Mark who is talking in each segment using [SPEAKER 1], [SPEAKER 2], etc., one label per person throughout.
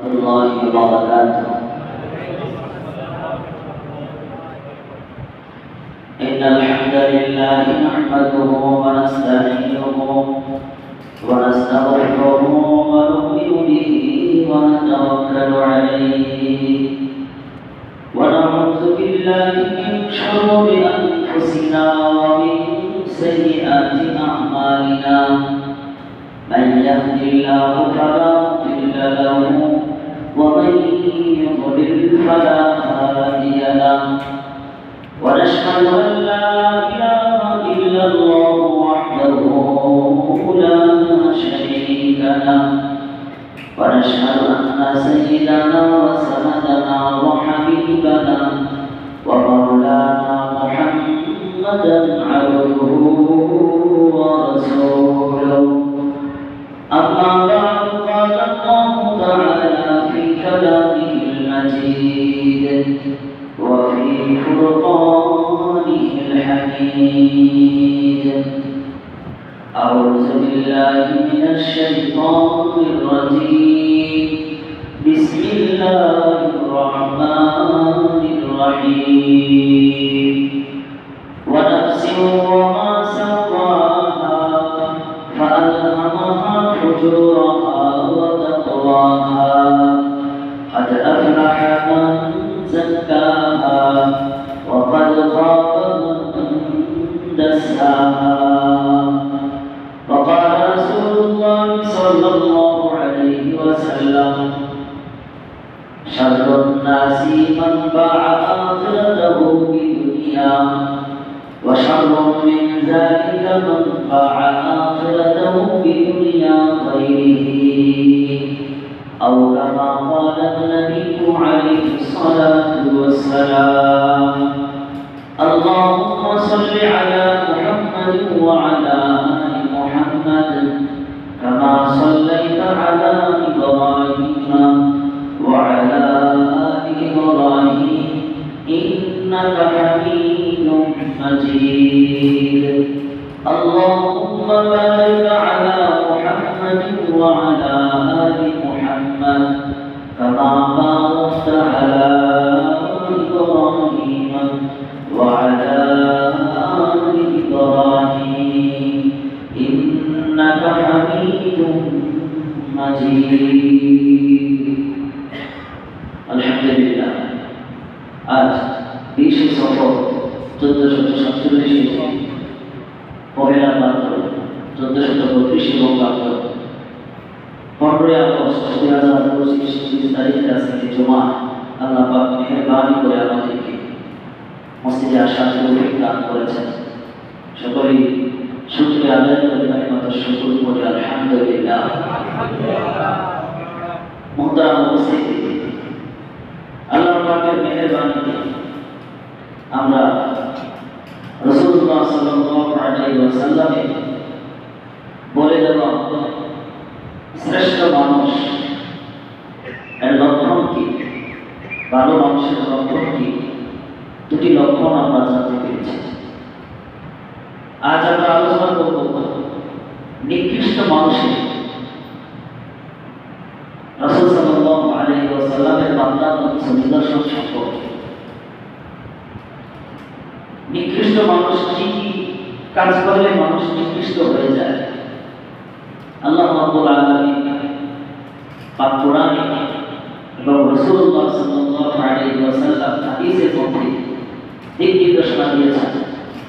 [SPEAKER 1] الله وبركاته. إن الحمد لله نحمده ونستعينه ونستغفره ونؤمن به ونتوكل عليه ونعوذ بالله من شرور أنفسنا ومن سيئات أعمالنا. من يهد الله فلا مضل له ومن يضلل فلا هادي له. ونشهد أن لا إله إلا الله وحده لا شريك له. ونشهد أن سيدنا وسندنا وحبيبنا ومولانا محمدا عبده ورسوله. أما بعد قال الله تعالى في كلامه المجيد وفي فرقانه الحميد. أعوذ بالله من الشيطان الرجيم. بسم الله الرحمن الرحيم. ونفس وما سواها فألهمها فجورها وتقواها. قد أفلح من زكاها وقد خاب من دساها. وقال رسول الله صلى الله عليه وسلم: شر الناس من باع آخرته بدنيا وشر من ذلك من باع آخرته بدنيا غيره، أو كما قال النبي عليه الصلاة والسلام. اللهم صل على محمد وعلى آل محمد كما صليت على إبراهيم وعلى آل إبراهيم إنك حميد مجيد. اللهم بارك على محمد وعلى آل محمد كما باركت على إبراهيم وعلى آل إبراهيم إنك حميد مجيد. الحمدلله আজ 20 সফর 1447 পহেলা মাত্র 1432 বঙ্গাব্দ 15 আগস্ট 2025 তারিখে আজকে জুমা। আল্লাহ পাক মেহেরবানি করে আমাদেরকে মসজিদে আসার তৌফিক দান করেছেন। সকলেই শুকরিয়া আদায় করে কালিমাতুশ শুকর পড়ি আলহামদুলিল্লাহ। মুহতারাম উপস্থিতি, আল্লাহ পাকের মেহেরবানিতে আমরা রাসূলুল্লাহ সাল্লাল্লাহু আলাইহি ওয়াসাল্লামের বলে দেওয়া শ্রেষ্ঠ মানুষ এর লক্ষণ কি, ভালো মানুষের লক্ষণ কি, দুটি লক্ষণ আমরা জানতে পেরেছি। আজ আমরা আলোচনা করব নিকৃষ্ট মানুষের রাসূল সাল্লাল্লাহু আলাইহি ওয়াসাল্লামের বান্দা কিছু নিদর্শন সম্পর্কে। নিকৃষ্ট মানুষ কি কাজ করলে মানুষ নিকৃষ্ট হয়ে যায়? আল্লাহ রাব্বুল আলামিন পাক কোরআনে এবং রাসূলুল্লাহ সাল্লাল্লাহু আলাইহি ওয়াসাল্লাম হাদিসের মধ্যে দিক নির্দেশনা দিয়েছেন।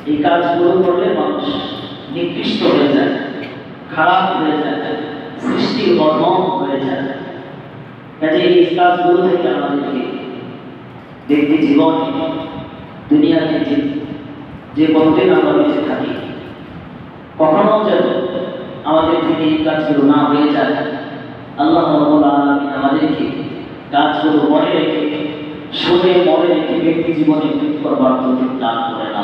[SPEAKER 1] এই কাজগুলো করলে মানুষ নিকৃষ্ট হয়ে যায়, খারাপ হয়ে যায়, সৃষ্টি অধম হয়ে যায়। কাজে এই কাজগুলো থেকে আমাদেরকে ব্যক্তি জীবনে দুনিয়াতে যে কতদিন আমরা বেঁচে থাকি কখনো যেন আমাদের থেকে এই কাজগুলো না হয়ে যায়। আল্লাহ রাব্বুল আলামিন আমাদেরকে কাজগুলো মনে রেখে শুনে মনে রেখে ব্যক্তি জীবনে মৃত্যু করবার তৌফিক দান করে না।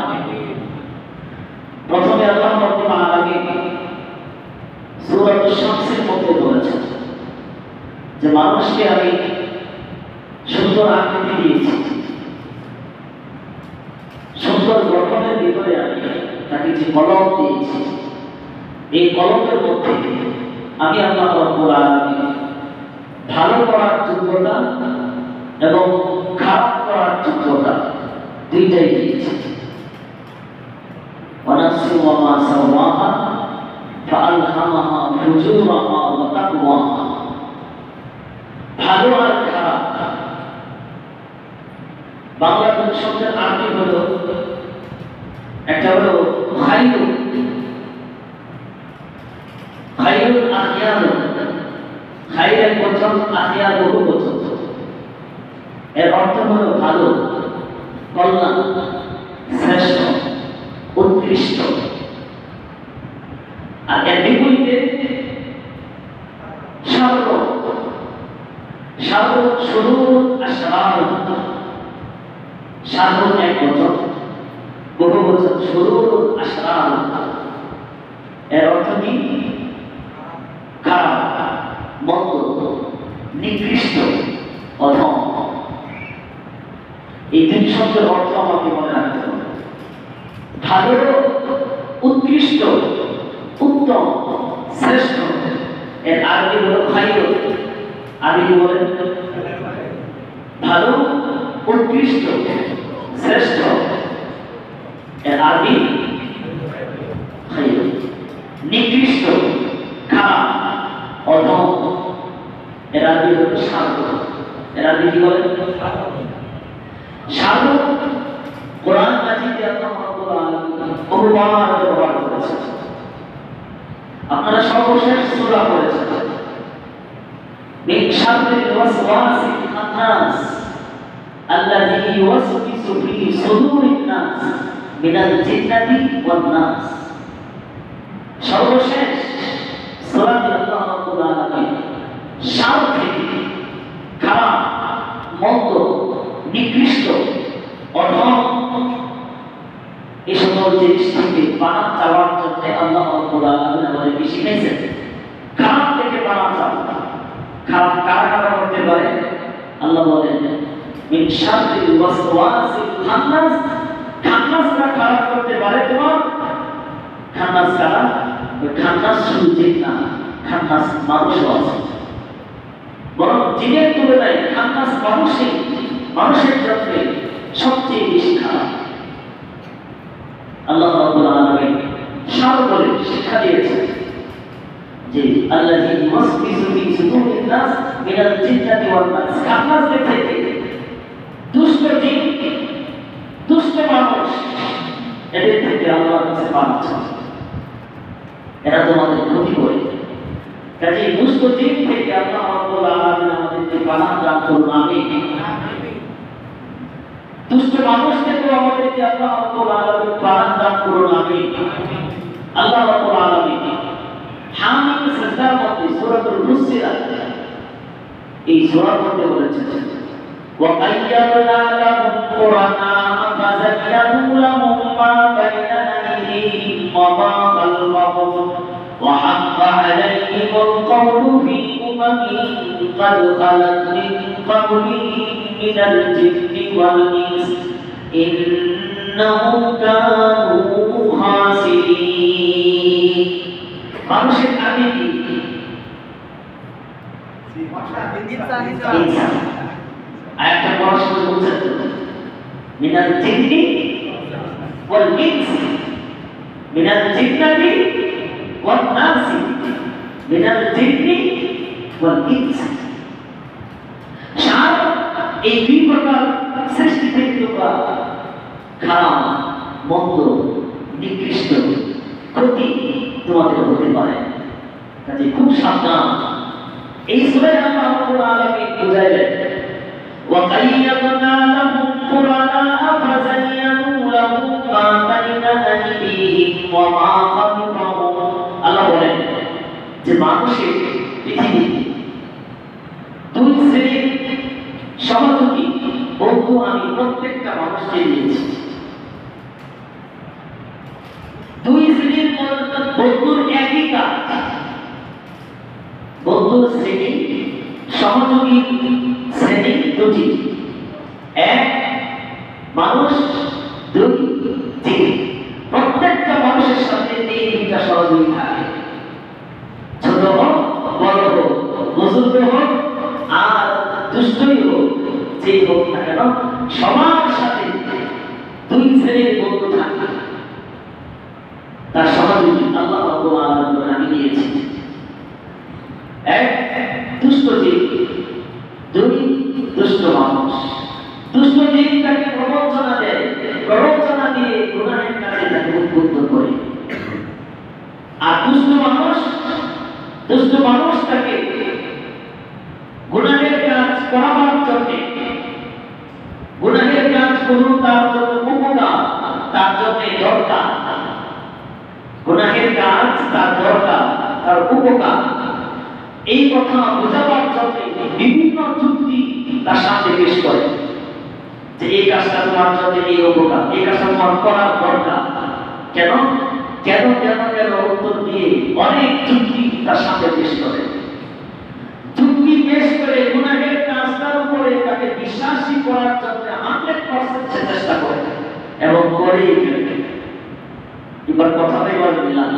[SPEAKER 1] প্রথমে আল্লাহ রাব্বুল আলামিন সূরা আশ-শামসের মধ্যে বলেছেন যে মানুষকে আমি সুন্দর আকৃতি দিয়েছি, সুন্দর গঠনের ভিতরে আমি তাকে যে কলম দিয়েছি, এই কলমের মধ্যে আমি আল্লাহ রাব্বুল আলামিন ভালো করার যোগ্যতা এবং খারাপ করার যোগ্যতা দুইটাই দিয়েছে। ওয়ানাফসি ওয়া মা সাওয়াহা ফাআলহামাহা ফুজুরাহা ওয়া তাকওয়াহা। ভালো আর খারাপ বাংলা শব্দের আরবি হলো, একটা হলো খায়রুল, খায়রুল আখিয়ার, খায়রের বচন, আখিয়ার বহু বচন। এর অর্থ হলো ভালো, কল্যাণ, শ্রেষ্ঠ, উৎকৃষ্ট। আর এর বিপরীতে শার, শার শুরুর আশরার, শার এক বচন, বহু বচন, শুরুর আশরার। এর অর্থ কি? খারাপ, মন্দ, নিকৃষ্ট, অধম। এই তিন শব্দের অর্থ আমাকে মনে রাখতে হবে। ভালো, উৎকৃষ্ট, উত্তম, শ্রেষ্ঠ, এর আরবি হলো খায়র। আরবি বলেন ভালো, উৎকৃষ্ট, শ্রেষ্ঠ, এর আরবি খায়র। নিকৃষ্ট, খারাপ, অধম, এর আরবি হলো শার। এর আরবি কি বলেন? শার। কোরআন মাজিদে আল্লাহ রাব্বুল আলামিন বহুবার ব্যবহার করেছেন। আপনারা সর্বশেষ সূরা পড়েছেন, মিন শাররিল ওয়াসওয়াসিল খান্নাস আল্লাযী ইউওয়াসওয়িসু ফি সুদুরিন নাস মিনাল জিন্নাতি ওয়ান নাস। সর্বশেষ সূরাতে আল্লাহ রাব্বুল আলামিন শার থেকে, খারাপ, মন্দ, নিকৃষ্ট, অধম, এই সকল জিনিস থেকে বানা চাওয়ার জন্য আল্লাহ রাব্বুল আলামিন আমাদেরকে শিখিয়েছেন। খারাপ থেকে বানা চাও। খারাপ কারা কারা করতে পারে? আল্লাহ বলেন মিন শাররিল ওয়াসওয়াসিল খান্নাস। খান্নাসরা খারাপ করতে পারে তোমার। খান্নাস কারা? খান্নাস শুধু জিন না, খান্নাস মানুষও আছে। বরং জিনের তুলনায় খান্নাস মানুষের জন্য সবচেয়ে বেশি খারাপ। আল্লাহ রাব্বুল আলামিন শার বলে শিক্ষা দিয়েছেন যে আল্লাযী ইউওয়াসওয়িসু ফি সুদুরিন নাস মিনাল জিন্নাতি ওয়ান নাস। খান্নাসদের থেকে, দুষ্ট জিন, দুষ্ট মানুষ, এদের থেকে আল্লাহর কাছে পানা চাও। এরা তোমাদের ক্ষতি করে। কাজেই দুষ্ট জিন থেকে আল্লাহ রাব্বুল আলামিন আমাদেরকে পানা দান করুন, আমিন। দুষ্ট মানুষ থেকে আমাদেরকে আল্লাহ রাব্বুল আলামিন পানা দান করুন, আমিন। আল্লাহ রাব্বুল আলামিন হামিদ সিজদার মধ্যে সূরাতুল ফুসসিলাত, এই সূরার মধ্যে বলেছেন وَقَيَّضْنَا لَهُمْ قُرَنَاءَ فَزَيَّنُوا لَهُم مَّا بَيْنَ أَيْدِيهِمْ وَمَا خَلْفَهُمْ وَحَقَّ عَلَيْهِمُ الْقَوْلُ فِي أُمَمٍ قَدْ خَلَتْ مِن قَبْلِهِم مِّنَ الْجِنِّ وَالْإِنسِ إِنَّهُمْ كَانُوا خَاسِرِينَ। মানুষের আগে কি? ইনসান। আয়াতটা পড়ার সময় বলছেন মিনাল জিন্নি ওয়াল ইনসি, মিনাল জিন্নাতি ওয়ান নাসি, মিনাল জিন্নি ওয়াল ইনসি। শার, এই দুই প্রকার সৃষ্টি থেকে তোমরা খারাপ, মন্দ, নিকৃষ্ট, ক্ষতি তোমাদের হতে পারে। কাজে খুব সাবধান। এই সূরায় আল্লাহ রাব্বুল আলামিন বুঝাইলেন وَقَيَّضْنَا لَهُمْ قُرَنَاءَ فَزَيَّنُوا لَهُم مَّا بَيْنَ أَيْدِيهِمْ وَمَا خَلْفَهُمْ। আল্লাহ বলেন যে মানুষের পৃথিবীতে দুই শ্রেণীর সহযোগী বন্ধু আমি প্রত্যেকটা মানুষকে দিয়েছি। দুই শ্রেণীর বন্ধুর একই কাজ। বন্ধুর শ্রেণী, সহযোগী শ্রেণী দুটি। এক, মানুষ, দুই, জিন। প্রত্যেকটা মানুষের সাথে এই দুইটা সহযোগী থাকে। ছোট হোক, বড় হোক, বুজুর্গ হোক, দুষ্টই হোক, যেই হোক না কেন, সবার সাথে দুই শ্রেণীর বন্ধু থাকে। তার সহযোগী আল্লাহ রাব্বুল আলামিন আমি দিয়েছি। এক, দুষ্ট জীব। দুই, দুষ্ট মানুষ। দুষ্ট জীব তাকে প্রবঞ্চনা দেয়, প্রবঞ্চনা দিয়ে গুনাহের কাজে তাকে উদ্বুদ্ধ করে। আর দুষ্ট মানুষ তাকে গুনাহের কাজ করাবার জন্য, গুনাহের কাজ করুন তার জন্য উপকার, তার জন্য দরকার, গুনাহের কাজ তার দরকার, তার উপকার, এই কথা বোঝাবার জন্য বিভিন্ন যুক্তি তার সামনে পেশ করে যে এই কাজটা তোমার জন্য এই উপকার, এই কাজটা তোমার করার দরকার। কেন কেন কেন কেন উত্তর দিয়ে অনেক যুক্তি তার সামনে পেশ করে। যুক্তি পেশ করে গুনাহের কাজটার উপরে তাকে বিশ্বাসী করার জন্য 100% চেষ্টা করে এবং করেই ফেলে। এবার কথাটাই বললাম,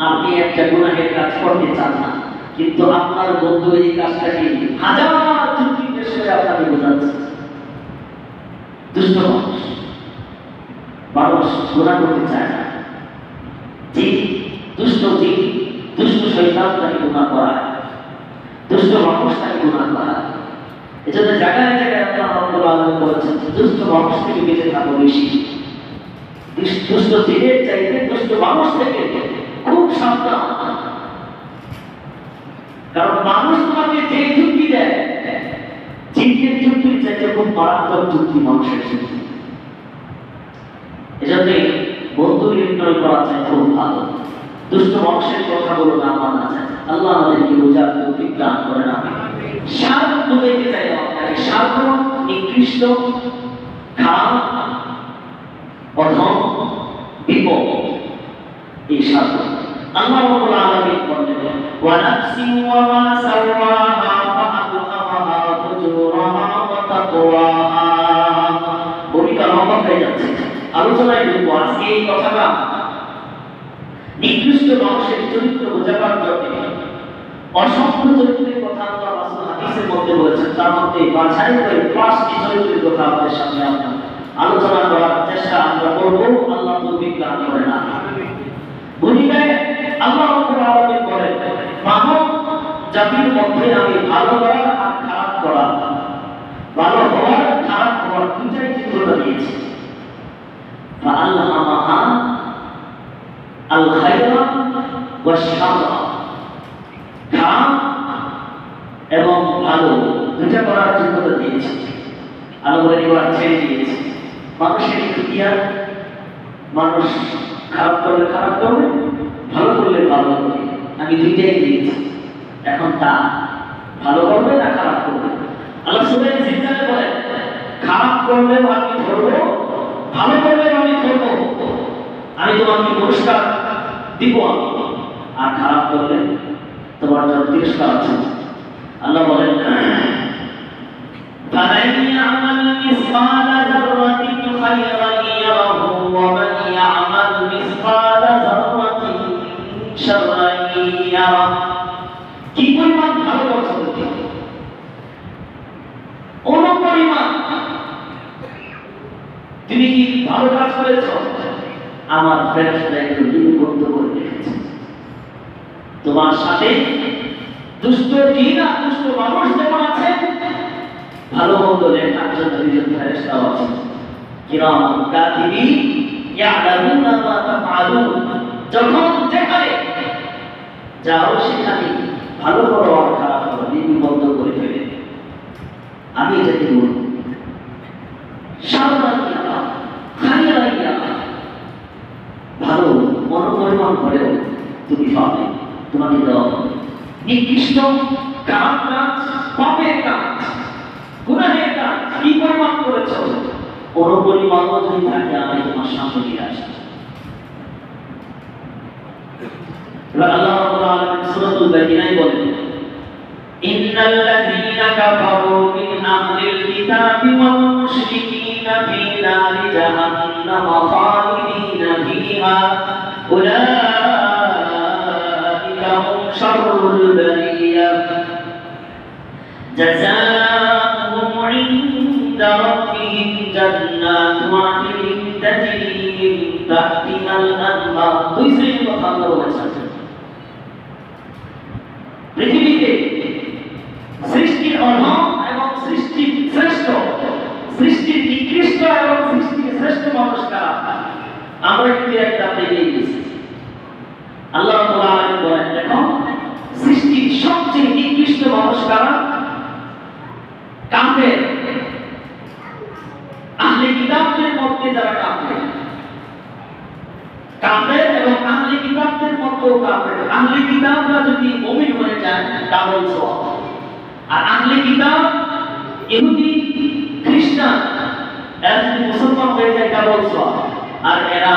[SPEAKER 1] আপনি একটা গুনাহের কাজ করতে চান না, কিন্তু আপনার বন্ধু এই কাজটাকে হাজার যুক্তি পেশ করে আপনাকে বোঝাচ্ছে। দুষ্ট মানুষ গুনাহ করতে চায় না, দুষ্ট শয়তান তাকে গুনাহ করায়, দুষ্ট মানুষ তাকে গুনাহ করায়। এজন্য জায়গায় জায়গায় আল্লাহ রাব্বুল আলামিন বলেছেন দুষ্ট মানুষ থেকে বেঁচে থাকো বেশি। দুষ্ট জীবের চাইতে দুষ্ট মানুষ থেকে খুব সাবধান। কারণ মানুষ তোমাকে যে যুক্তি দেয়, জিনের যুক্তির চাইতে খুব মারাত্মক যুক্তি মানুষের যুক্তি। এজন্য বন্ধু নির্ণয় করা চাই খুব ভালো। দুষ্ট মানুষের কথাগুলো না মানা যায়। আল্লাহ আমাদেরকে বোঝার তৌফিক দান করেন। আমিন। সার বুঝাইতে চাই আপনাকে, সার নিকৃষ্ট, খারাপ, অধম, বিপদ, এই সার আল্লাহ রাব্বুল আলামিন বলেন ওয়া নাফসি ওয়া মা সাওয়াহা ফাআলহামাহা ফুজুরাহা ওয়া তাকওয়াহা। ভূমিকা লম্বা হয়ে যাচ্ছে, আলোচনায় ঢুকবো। আজকে এই কথাটা নিকৃষ্ট মানুষের চরিত্র বোঝাবার জন্য অসংখ্য চরিত্রের কথা আল্লাহ রাসূল হাদিসের মধ্যে বলেছেন। তার মধ্যে বাছাই করে 5টি চরিত্রের কথা আমাদের সামনে আমরা আলোচনা করার চেষ্টা আমরা করব। আল্লাহ তৌফিক দান করেন। আমিন। ভূমিকায় আল্লাহ রাব্বুল আলামিন বলেন মানব জাতির মধ্যে আমি ভালো করা আর খারাপ করা, ভালো হওয়ার খারাপ হওয়ার দুইটাই চিত্রটা দিয়েছি। ফাআলহামাহা আল খায়রা ওয়াশ শাররা, খারাপ এবং ভালো দুইটা করার চিত্রটা দিয়েছি। আল্লাহ বলেন এবার ছেড়ে দিয়েছি। মানুষের ইখতিয়ার, মানুষ খারাপ করলে খারাপ করবে, ভালো করলে ভালো করবে, আমি দুইটাই দিয়েছি। এখন তা ভালো করবে না খারাপ করবে। আল্লাহ সূরা জিনজালে বলেন খারাপ করলে আমি ধরবো, ভালো করলে আমি ধরবো, আমি তোমাকে পুরস্কার দিব, আর খারাপ করলে তোমার জন্য তিরস্কার আছে। আল্লাহ বলেন فَمَنْ يَعْمَلْ مِثْقَالَ ذَرَّةٍ خَيْرًا يَرَهُ وَمَنْ يَعْمَلْ مِثْقَالَ ذَرَّةٍ شَرًّا يَرَهُ। কি পরিমাণ ভালো করছো তুমি, অনুপরিমাণ তুমি কি ভালো কাজ করেছো, আমার ফেরেশতা একটু লিপিবদ্ধ করে রেখেছে। তোমার সাথে দুষ্ট জিন আর দুষ্ট মানুষ যেমন আছে, ভালো মন্দ লেখার জন্য দুজন ফেরেশতাও আছে। কিরামান কাতিবিন ইয়ালামুনা মা তাফআলুন। যখন যেখানে যাও সেখানে ভালো করো আর খারাপ করো লিপিবদ্ধ করে ফেলে। আমি এটাকে বলবো সাবধানিয়া খাইরাইয়া, ভালো মনোপরিমাণ করেও তুমি পাবে, তোমাকে দেওয়া হবে। নিকৃষ্ট খারাপ কাজ, পাপের কাজ, গুনাহের কাজ কি পরিমাণ করেছো, অনুপরিমাণ যদি থাকে আমি তোমার সামনে নিয়ে আসি। এবার আল্লাহ রাব্বুল আলামিন সূরাতুল বায়িনায় বলেন ইন্নাল্লাযীনা কাফারু মিন আহলিল কিতাবি ওয়াল মুশরিকিনা ফী নারি জাহান্নাম খালিদিনা ফীহা উলাইকা হুম শাররুল বারিয়া। জাযাউহুম ইনদা রাব্বিহিম জান্নাতু আদনিন তাজরি মিন তাহতিহাল আনহার। দুই শ্রেণীর কথা আল্লাহ বলেছেন। পৃথিবীতে সৃষ্টির অধম এবং সৃষ্টির শ্রেষ্ঠ, সৃষ্টির নিকৃষ্ট এবং সৃষ্টির শ্রেষ্ঠ মানুষ কারা? আমরা কিন্তু একটা পেয়ে গেছি। আল্লাহ রাব্বুল আলামিন বলেন, দেখো সৃষ্টির সবচেয়ে নিকৃষ্ট মানুষ কারা? কাফের। আহলে কিতাবদের মধ্যে যারা কাফের, কাফের এবং আহলে কিতাবদের মধ্যেও কাফের। আহলে কিতাবরা যদি মুমিন হয়ে যায় ডাবল সওয়াব, আর আহলে কিতাব ইহুদি খ্রিস্টান এরা যদি মুসলমান হয়ে যায় ডাবল সওয়াব। আর এরা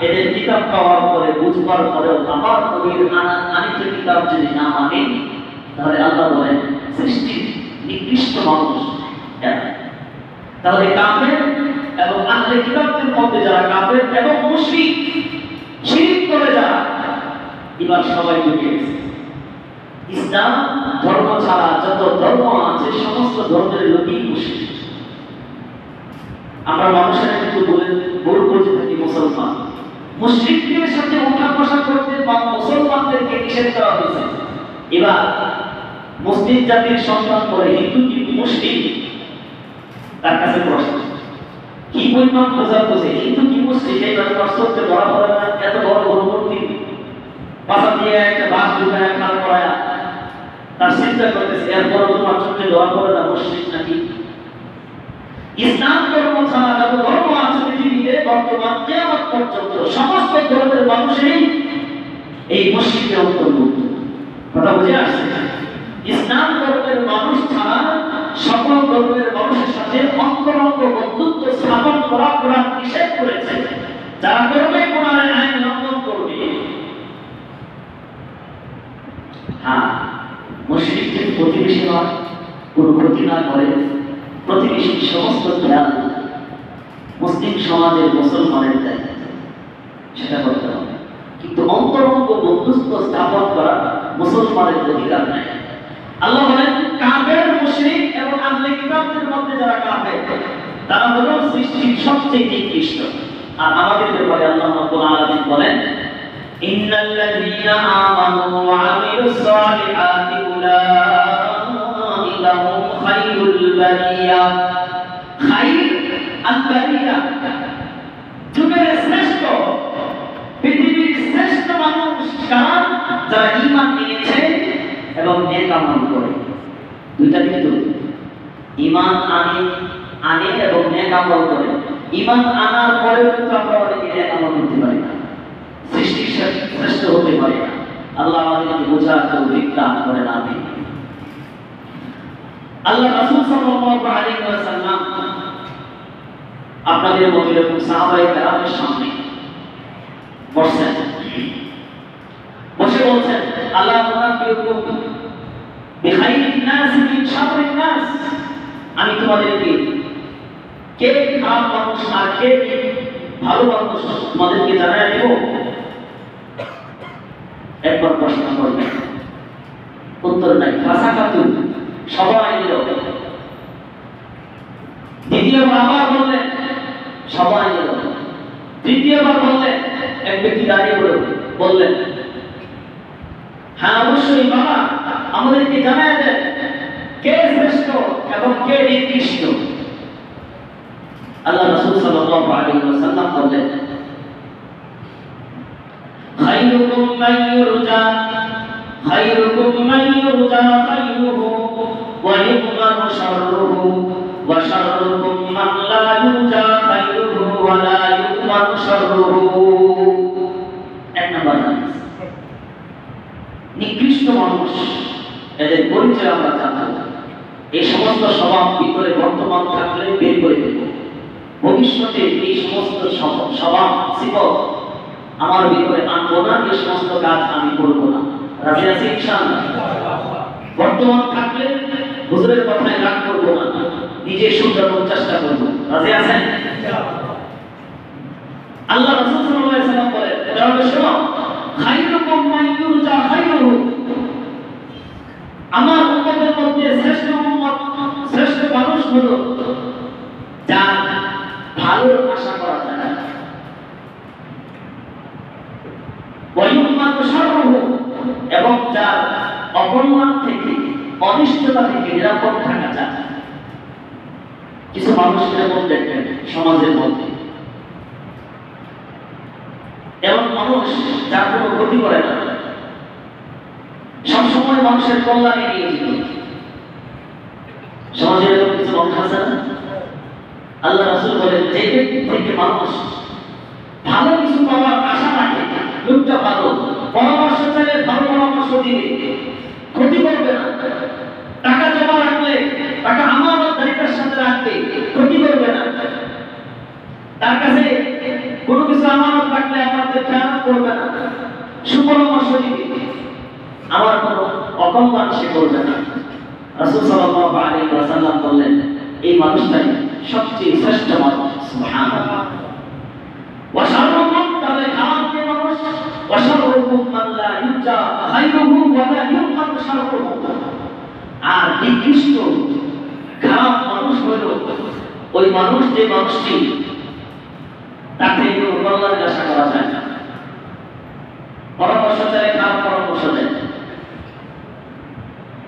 [SPEAKER 1] এদের কিতাব পাওয়ার পরে বুঝবার পরেও আবার নবীর আনিত কিতাব যদি না মানে, তাহলে আল্লাহ বলেন সৃষ্টির নিকৃষ্ট মানুষ এরা। তাহলে কাফের এবং আহলে কিতাবদের মধ্যে যারা কাফের এবং মুশরিক, শিরক করে যারা, এবার সবাই ঢুকে গেছে। ইসলাম ধর্ম ছাড়া যত ধর্ম আছে সমস্ত ধর্মের লোকই মুশরিক। আমরা মানুষেরা কিন্তু ভুল বুঝে থাকি মুসলমান। মুশরিকদের সাথে উঠা বসা করতে বা মুসলমানদেরকে নিষেধ করা হয়েছে। এবার মুসলিম জাতির সন্তান করে হিন্দু কি মুশরিক? তার কাছে প্রশ্ন, কি পরিমাণ বোঝা বোঝে হিন্দু কি মুশরিক এই প্রশ্নকে ধরা পড়ে না? এত বড় বড় মূর্তি পাশা দিয়ে একটা বাস ঢুকায় খাল করায় তার চিন্তা করতেছে, এরপর তোমার চোখে ধরা পড়ে না মুশরিক নাকি? ইসলাম ধর্ম ছাড়া যত ধর্ম আছে পৃথিবীতে বর্তমান কিয়ামত পর্যন্ত সমস্ত ধর্মের মানুষই এই মুশরিকের অন্তর্ভুক্ত। কথা বুঝে আসছে? ইসলাম ধর্মের মানুষ ছাড়া সকল ধর্মের মানুষের সাথে অন্তরঙ্গ বন্ধুত্ব স্থাপন করা কোরআন নিষেধ করেছে। যারা করবে কোরআনের আইন লঙ্ঘন করবে। হ্যাঁ, মুশরিকদের প্রতিবেশী নয়, কোনো ক্ষতি না করে, প্রতিবেশীর সমস্ত খেয়াল মুসলিম সমাজের মুসলমানের দায়িত্ব, সেটা করতে হবে। কিন্তু অন্তরঙ্গ বন্ধুত্ব স্থাপন করা মুসলমানের অধিকার নাই। আল্লাহ বলেন কাফের, মুশরিক এবং আহলে কিতাবদের মধ্যে যারা কাফের তারা হলো সৃষ্টির সবচেয়ে নিকৃষ্ট। আর আমাদের ব্যাপারে আল্লাহ রাব্বুল আলামিন বলেন, ইন্নাল্লাযীনা আমানু ওয়া আমিলুস সালিহাতি উলাইকা হুম খায়রুল বারিয়া। খায়র আল বারিয়া, যুগের শ্রেষ্ঠ, পৃথিবীর শ্রেষ্ঠ মানুষ কারা? যারা ঈমান এনেছে এবং নেক আমল করে। দুইটা কিন্তু ঈমান আনে এবং নেক আমল করে। ঈমান আনার পরেও কিন্তু আমরা অনেকে নেক আমল করতে পারি না, সৃষ্টির শ্রেষ্ঠ হতে পারি না। আল্লাহ আমাদেরকে বোঝার তৌফিক দান করেন, আমিন। আল্লাহ রাসূল সাল্লাল্লাহু আলাইহি ওয়াসাল্লাম আপনাদের মতো এরকম সাহাবায়ে কেরামের সামনে বসেন, বসে বলছেন, আল্লাহ মুনাফিকুন বিখাইরিন নাস মিন শাররিন নাস। আমি তোমাদেরকে কে খারাপ মানুষ আর কে ভালো মানুষ তোমাদেরকে জানাই দেব। একবার প্রশ্ন করবে, উত্তর নাই। ফাসাকাতু, সবাই নিল। দ্বিতীয়বার আবার বললেন, সবাই নিল। তৃতীয়বার বললেন, এক ব্যক্তি দাঁড়িয়ে বললেন, হ্যাঁ অবশ্যই বাবা, আমাদেরকে জানাই দেন কে শ্রেষ্ঠ এবং কে নিকৃষ্ট। আল্লাহ রাসূল সাল্লাল্লাহু আলাইহি ওয়াসাল্লাম বললেন, খায়রুকুম মান ইউরজা খায়রুহু ওয়া ইউমারু শাররুহু ওয়া শাররুকুম মান লা ইউরজা খায়রুহু ওয়া লা ইউমারু শাররুহু। এক নম্বর হাদিস। নিকৃষ্ট মানুষ, এদের পরিচয় আমরা জানবো। এই সমস্ত স্বভাব ভিতরে বর্তমান থাকলে বের করে দেব। ভবিষ্যতে এই সমস্ত স্বভাব সিফত আমার ভিতরে আনবো না, এই সমস্ত কাজ আমি করবো না। রাজি আছি ইনশাআল্লাহ? বর্তমান থাকলে হুজুরের কথায় রাগ করবো না, নিজে শুধরানোর চেষ্টা করবো। রাজি আছেন? আল্লাহ রাসূল সাল্লাল্লাহু আলাইহি ওয়াসাল্লাম বলেন, তাহলে শোনো, খায়রুকুম মান ইউরজা খায়রুহু। আমার উম্মতের মধ্যে শ্রেষ্ঠ উম্মত, শ্রেষ্ঠ মানুষ হলো যার ভালো আশা করা যায় না, এবং যার অপমান থেকে, অনিষ্টতা থেকে নিরাপদ থাকা যায়। কিছু মানুষের মধ্যে দেখবেন সমাজের মধ্যে এমন মানুষ যার কোনো ক্ষতি করে না, সবসময় মানুষের কল্যাণে নিয়োজিত। সমাজের এরকম কিছু মানুষ আছে না? আল্লাহ রাসূল বলেন, যে ব্যক্তি থেকে মানুষ ভালো কিছু পাওয়ার আশা রাখে, লোকটা ভালো, পরামর্শ চাইলে ভালো পরামর্শ দিবে, ক্ষতি করবে না। টাকা জমা রাখলে টাকা আমানতদারিতার সাথে রাখবে, ক্ষতি করবে না। তার কাছে কোনো কিছু আমানত রাখলে আমাদের খেয়াল করবে না, সুপরামর্শ দিবে, আমার কোনো অকল্যাণ সে করবে না। রাসূল সাল্লাল্লাহু আলাইহি ওয়াসাল্লাম বললেন, এই মানুষটাই সবচেয়ে শ্রেষ্ঠ মানুষ। সুবহানাল্লাহ। ওয়াশারুকুম, তাহলে খারাপ যে মানুষ, ওয়াশারুকুম মান লা ইউজা খায়রুহু ওয়া লা ইউমান শাররুহু। আর নিকৃষ্ট খারাপ মানুষ হইল ওই মানুষ, যে মানুষটি তাকে কোনো কল্যাণের আশা করা যায় না, পরামর্শ চাইলে খারাপ পরামর্শ দেয়,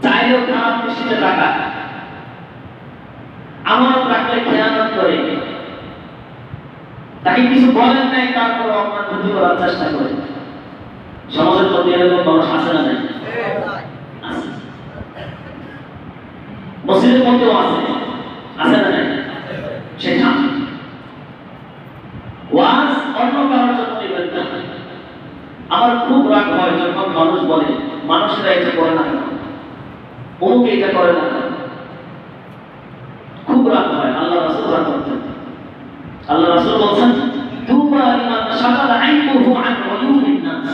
[SPEAKER 1] চাইলেও খারাপ দৃষ্টিতে তাকায়, আমানত রাখলে খেয়ানত করে, তাকে কিছু বলেন নাই তারপর আপনার ক্ষতি করার চেষ্টা করে। সমাজের মধ্যে এরকম মানুষ আছে না? নাই? মসজিদের মধ্যেও আছে, আছে না? নাই? সেটা ওয়াজ অন্য কারোর জন্য দিবেন না। আমার খুব রাগ হয় যখন মানুষ বলে, মানুষরা এটা করে না কেন, অমুক এটা করে না কেন, খুব রাগ হয়। আল্লাহ রাসূল রাগ করতেন। আল্লাহ রাসূল বলেন, তুবা লিমান শাগালা আইনুহু আন উয়ুবিন নাস।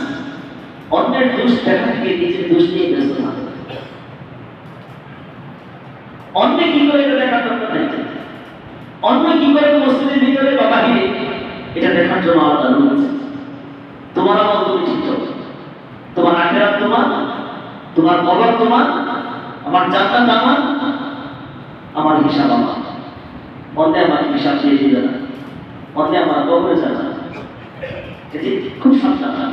[SPEAKER 1] অন্যের দোষ দেখা থেকে নিজের দোষ নিয়ে ব্যস্ত থাকে। অন্য কি করে এটা দেখার দরকার নেই। অন্য কি করে মসজিদের ভিতরে বা বাহিরে এটা দেখার জন্য আলাদা লোক আছে। তোমার আমল তুমি ঠিক করো, তোমার আখিরাত তোমার, তোমার কবর তোমার, আমার জান্নাত আমার, আমার হিসাব আমার। অন্য আমার হিসাব দিয়ে দিবে না, অন্য আমার কবরে যাবে না। এটি খুব সাবধান।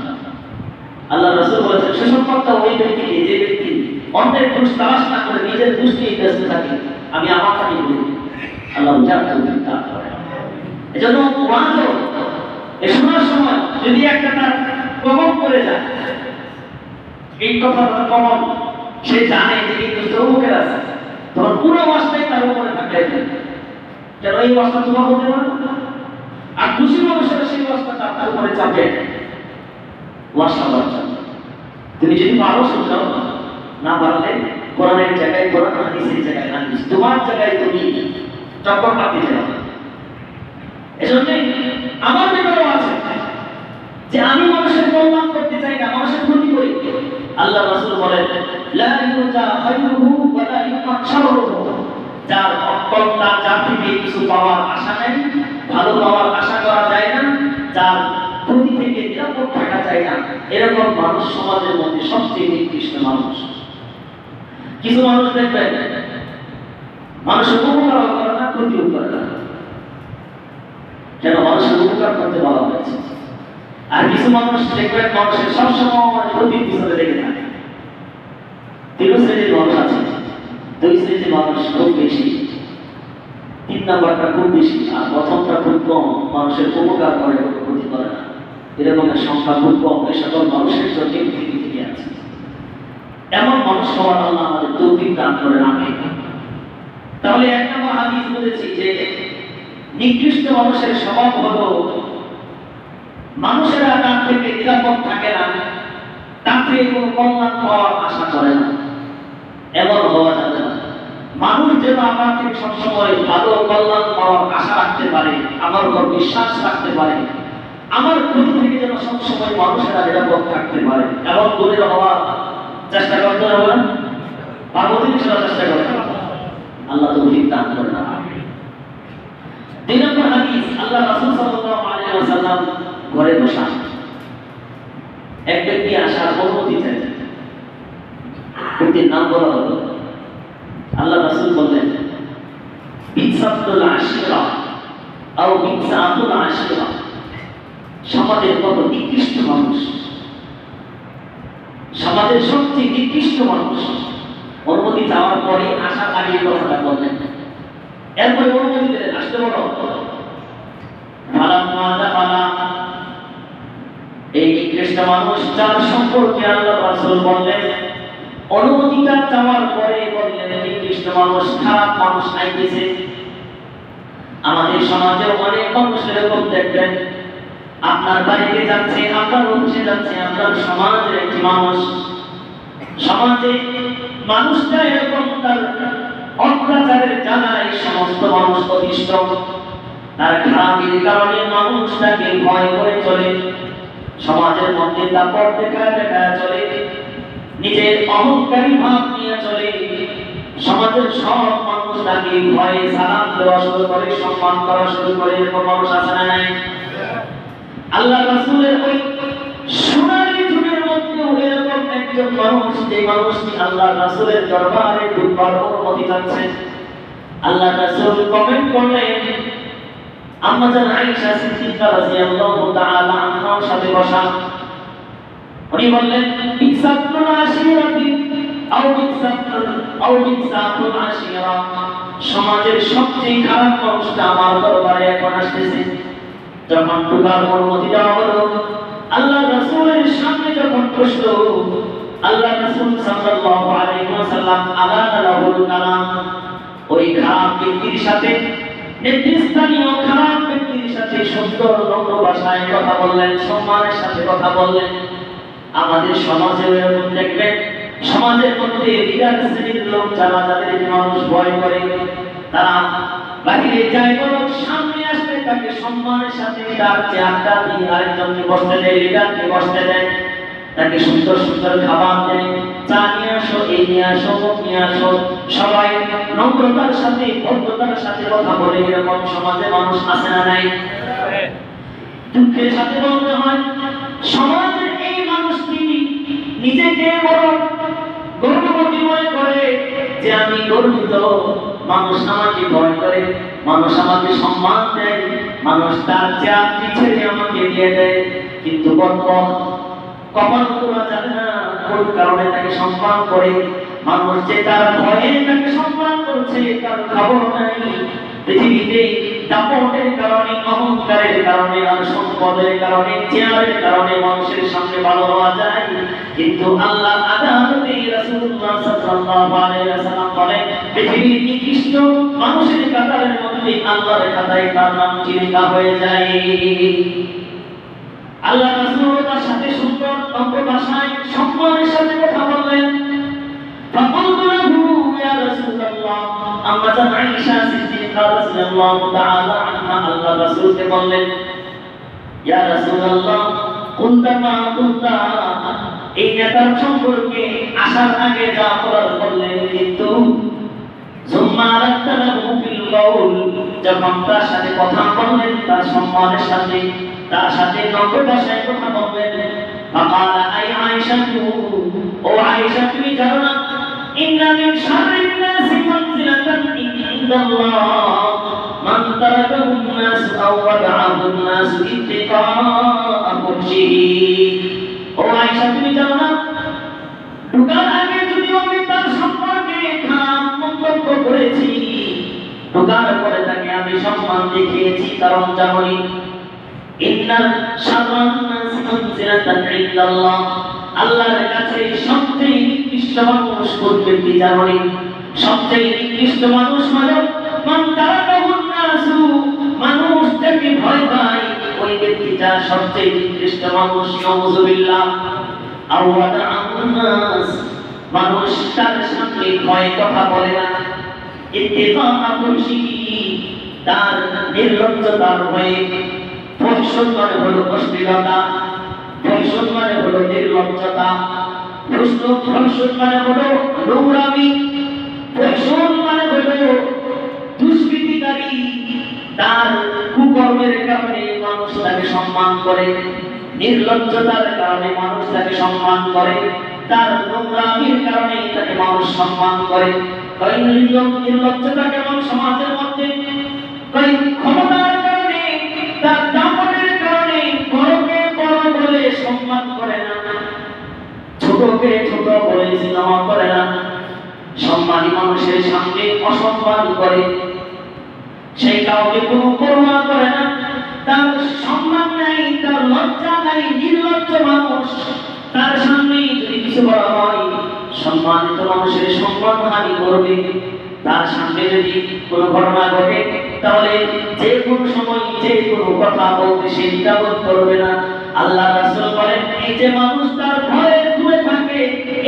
[SPEAKER 1] আল্লাহ রাসূল বলেছেন, সুসম্পর্কটা ওই ব্যক্তিকে, যে ব্যক্তি অন্যের দোষ তালাশ না করে নিজের দোষ নিয়ে ব্যস্ত থাকে। আমি আমার কাছে বলি, আল্লাহ উজাড় করবেন তারপরে। এজন্য ওয়াজও এই শোনার সময় যদি একটা তার কমন করে যায়, এই কথা তার কমন, সে জানে যে এই দোষটা অমুকের আছে, তখন পুরো ওয়াজটাই তার উপরে থাকে। কেন এই ওয়াজটা তোমার হতে পারে? আর খুশি মানুষেরা সেই ওয়াজটা তার উপরে চাপে ওয়াজটা বাচ্চা। তুমি যদি পারো শুনছাও, না পারলে কোরআনের জায়গায় কোরআন, হাদিসের জায়গায় হাদিস, তোমার জায়গায় তুমি চক্কর পাতি যাও। এজন্য আমার ব্যাপারেও আছে যে আমি মানুষের কল্যাণ করতে চাই না, মানুষের ক্ষতি করি। আল্লাহ রাসূল বলেন, লা ইউজা খায়রুহু ওয়া লা ইউমান শাররুহু। যার কল্যাণ, যার থেকে কিছু পাওয়ার আশা নেই, ভালো পাওয়ার আশা করা যায় না, যার ক্ষতি থেকে নিরাপদ থাকা যায় না, এরকম মানুষ সমাজের মধ্যে সবচেয়ে নিকৃষ্ট মানুষ। কিছু মানুষ দেখবেন মানুষের উপকার করে না, ক্ষতিও করে না। কেন? মানুষের উপকার করতে বলা হয়েছে। আর কিছু মানুষ দেখবেন মানুষের সবসময় ক্ষতির পিছনে লেগে থাকে। তিন শ্রেণীর মানুষ আছে। দুই শ্রেণীর মানুষ খুব বেশি, তিন নাম্বারটা খুব বেশি, আর প্রথমটা খুব কম। মানুষের উপকার করে, ক্ষতি করে না, এরকমের সংখ্যা খুব কম। এই সকল মানুষের জন্য পৃথিবীতে আছে। এমন মানুষ হওয়ার আল্লাহ আমাদের তৌফিক দান করে রাখে। তাহলে এক নম্বর হাদিস বলেছি যে নিকৃষ্ট মানুষের স্বভাব হলো মানুষেরা তার থেকে নিরাপদ থাকে না, তার থেকে কোনো কল্যাণ পাওয়ার আশা করে না। এমন হওয়া যাবে না। মানুষ যেন আমার থেকে সবসময় ভালো কল্যাণ পাওয়ার আশা রাখতে পারে, আমার উপর বিশ্বাস রাখতে পারে, আমার ক্ষতি থেকে যেন সবসময় মানুষেরা নিরাপদ থাকতে পারে, এমন করে হওয়ার চেষ্টা করতে হবে না? পার্বতী চেষ্টা করে আল্লাহ তৌফিক দান করেন। দুই নম্বর হাদিস, আল্লাহ রাসূল সাল্লাল্লাহু আলাইহি ওয়াসাল্লাম ঘরে বসা এক ব্যক্তি আসার অনুমতি চাইলেন। ব্যক্তির নাম বলা হলো। আল্লাহ রাসূল বললেন বিসাতুল আশিরা আও বিসাতুল আশিরা, সমাজের কত নিকৃষ্ট মানুষ, সমাজের সবচেয়ে নিকৃষ্ট মানুষ। অনুমতি চাওয়ার পরে আসার আগে কথাটা বললেন, এরপরে অনুমতি দিলেন আসতে বলো। এই নিকৃষ্ট মানুষ যার সম্পর্কে আল্লাহ রাসূল বললেন, অনুমতিটা চাওয়ার পরে বললেন নিকৃষ্ট মানুষ, খারাপ মানুষ আইতেছে। আমাদের সমাজে অনেক মানুষ এরকম দেখবেন, আপনার বাড়িতে যাচ্ছে, আপনার অফিসে যাচ্ছে, আপনার সমাজের একটি মানুষ, সমাজে মানুষটা এরকম তার অত্যাচারের জ্বালায় সমস্ত মানুষ অতিষ্ঠ, তার খারাপের কারণে মানুষটাকে ভয় করে চলে, সমাজের মধ্যে দাপট দেখা চলে, নিজের অহংকারী ভাব নিয়ে চলে, সমাজের সব মানুষ তাকে ভয়ে সালাম দেওয়া শুরু করে, সম্মান করা শুরু করে। এরকম মানুষ আছে না নাই? আল্লাহ রাসূলের ওই সোনালী যুগের মধ্যে এরকম একজন মানুষ, যে মানুষটি আল্লাহ রাসূলের দরবারে দুবার অনুমতি চাচ্ছেন। আল্লাহ রাসূল কমেন্ট করলেন, আম্মা জান আয়েশা সিদ্দিকা রাদিয়াল্লাহু তাআলা আনহার সাথে বসা। উনি বললেন বিসাতুল আশিরাতি আও বিসাতুল আশিরা, সমাজের সবচেয়ে খারাপ মানুষটা আমার দরবারে এখন আসতেছে। যখন ঢোকার অনুমতি দেওয়া হলো, আল্লাহ রাসূলের সামনে যখন বসলো, আল্লাহ রাসূল সাল্লাল্লাহু আলাইহি ওয়াসাল্লাম আলাদা লাহুল কালাম, ওই খারাপ ব্যক্তির সাথে, নেতৃস্থানীয় খারাপ ব্যক্তির সাথে সুন্দর নম্র ভাষায় কথা বললেন, সম্মানের সাথে কথা বললেন। আমাদের সমাজে এরকম দেখবেন, সমাজের মধ্যে লিডার শ্রেণীর লোক যারা, যাদের মানুষ ভয় করে, তারা বাহিরে যায়, বরং সামনে আসলে তাকে সম্মানের সাথে তার চেয়ারটা দিয়ে আরেকজনকে বসতে দেয়, লিডারকে বসতে দেয়, তাকে সুন্দর সুন্দর খাবার দেয়, চা নিয়ে আসো, এই নিয়ে আসো, মুখ নিয়ে আসো, সবাই নম্রতার সাথে ভদ্রতার সাথে কথা বলে। এরকম সমাজে মানুষ আছে না নাই? দুঃখের সাথে বলতে হয়, সমাজের এই মানুষটি নিজেকে বড় গর্ববতী মনে করে যে আমি গর্বিত, মানুষ আমাকে ভয় করে, মানুষ আমাকে সম্মান দেয়, মানুষ তার চেয়ার ছেড়ে আমাকে দিয়ে দেয়। কিন্তু কপাল তোলা যাবে না, কোন কারণে তাকে সম্মান করে। মানুষ যে তার ভয়ে তাকে সম্মান করছে তার খবর নাই। পৃথিবীতে দাপটের কারণে, অহংকারের কারণে, আর সম্পদের কারণে, চেয়ারের কারণে মানুষের সামনে ভালো হওয়া যায়, কিন্তু আল্লাহ আদালতে রাসূলুল্লাহ সাল্লাল্লাহু আলাইহি ওয়াসাল্লাম বলেন, পৃথিবীর নিকৃষ্ট মানুষের কাতারের মধ্যে আল্লাহর খাতায় তার নাম চিহ্নিত হয়ে যায়। আল্লাহ রাসূল তার সাথে সুন্দর নম্র ভাষায় সম্মানের সাথে কথা বললেন। ফাকুলতু লাহু ইয়া রাসূলুল্লাহ, আম্মা জান আয়েশা সিদ্দিকা রাদিয়াল্লাহু তাআলা আনহা আল্লাহ রাসূলকে বললেন, ইয়া রাসূলুল্লাহ কুনতা মা কুনতা, এই নেতার সম্পর্কে আসার আগে যা বলার বললেন, কিন্তু যখন তার সাথে কথা বললেন, তার সম্মানের সাথে, তার সাথে নম্র ভাষায় কথা বললেন, ফাকালা আই আয়েশা, ও আয়েশা তুমি জানো না, ইন্না মিন শাররিন নাসি মানজিলাতান ইনদাল্লাহ মান তারাকাহুন নাস আও ওয়াদাআহুন নাস ইত্তিকাআ ফুহশিহি। ও আয়েশা তুমি জানো না, ঢোকার আগে যদি আমি তার সম্পর্কে খারাপ মন্তব্য করেছি, ঢোকার পরে তাকে আমি সম্মান দেখিয়েছি, কারণ জানি ইন্না শাররান নাস মানজিলাতান ইনদাল্লাহ, আল্লাহর কাছে সবচেয়ে নিকৃষ্ট মানুষ কোন ব্যক্তি জানি? সবচেয়ে নিকৃষ্ট মানুষ মানে মান তারাকাহুন নাস, মানুষ যাকে ভয় পায় ওই ব্যক্তিটা সবচেয়ে নিকৃষ্ট মানুষ। নাউযুবিল্লাহ। মানুষ তার সামনে ভয় কথা বলে না, তার নির্লজ্জতার ভয়ে। ফহশ মানে হলো অশ্লীলতা, ফহশ মানে হলো নির্লজ্জতা, ফহশ মানে হলো নোংরামি, ফহশ মানে হলো দুষ্কৃতিকারী। তার কুকর্মের কারণে মানুষ তাকে সম্মান করে, নির্লজ্জতার কারণে মানুষ তাকে সম্মান করে। তার নোংরামির কারণে তাকে মানুষ সম্মান করে। কই নির্লজ্জতা কেমন সমাজের মধ্যে, কই ক্ষমতার কারণে, তার দাপটের কারণে বড়কে বড় বলে সম্মান করে না, ছোটকে ছোট বলে স্নেহ করে না, সম্মানী মানুষের সামনে অসম্মান করে, সেই কাউকে কোনো করুণা করে না, তার সম্মান নাই, তার লজ্জা নাই, নির্লজ্জ মানুষ। তার সামনে যদি কিছু বলা হয় সম্মানিত মানুষের সম্মানহানি করবে। তার সামনে যদি কোনো ঘটনা ঘটে তাহলে যে কোনো সময় যে কোনো কথা বলতে সে দ্বিধাবোধ করবে না। আল্লাহ রাসূল বলেন, এই যে মানুষ তার ভয়ে দূরে থাকে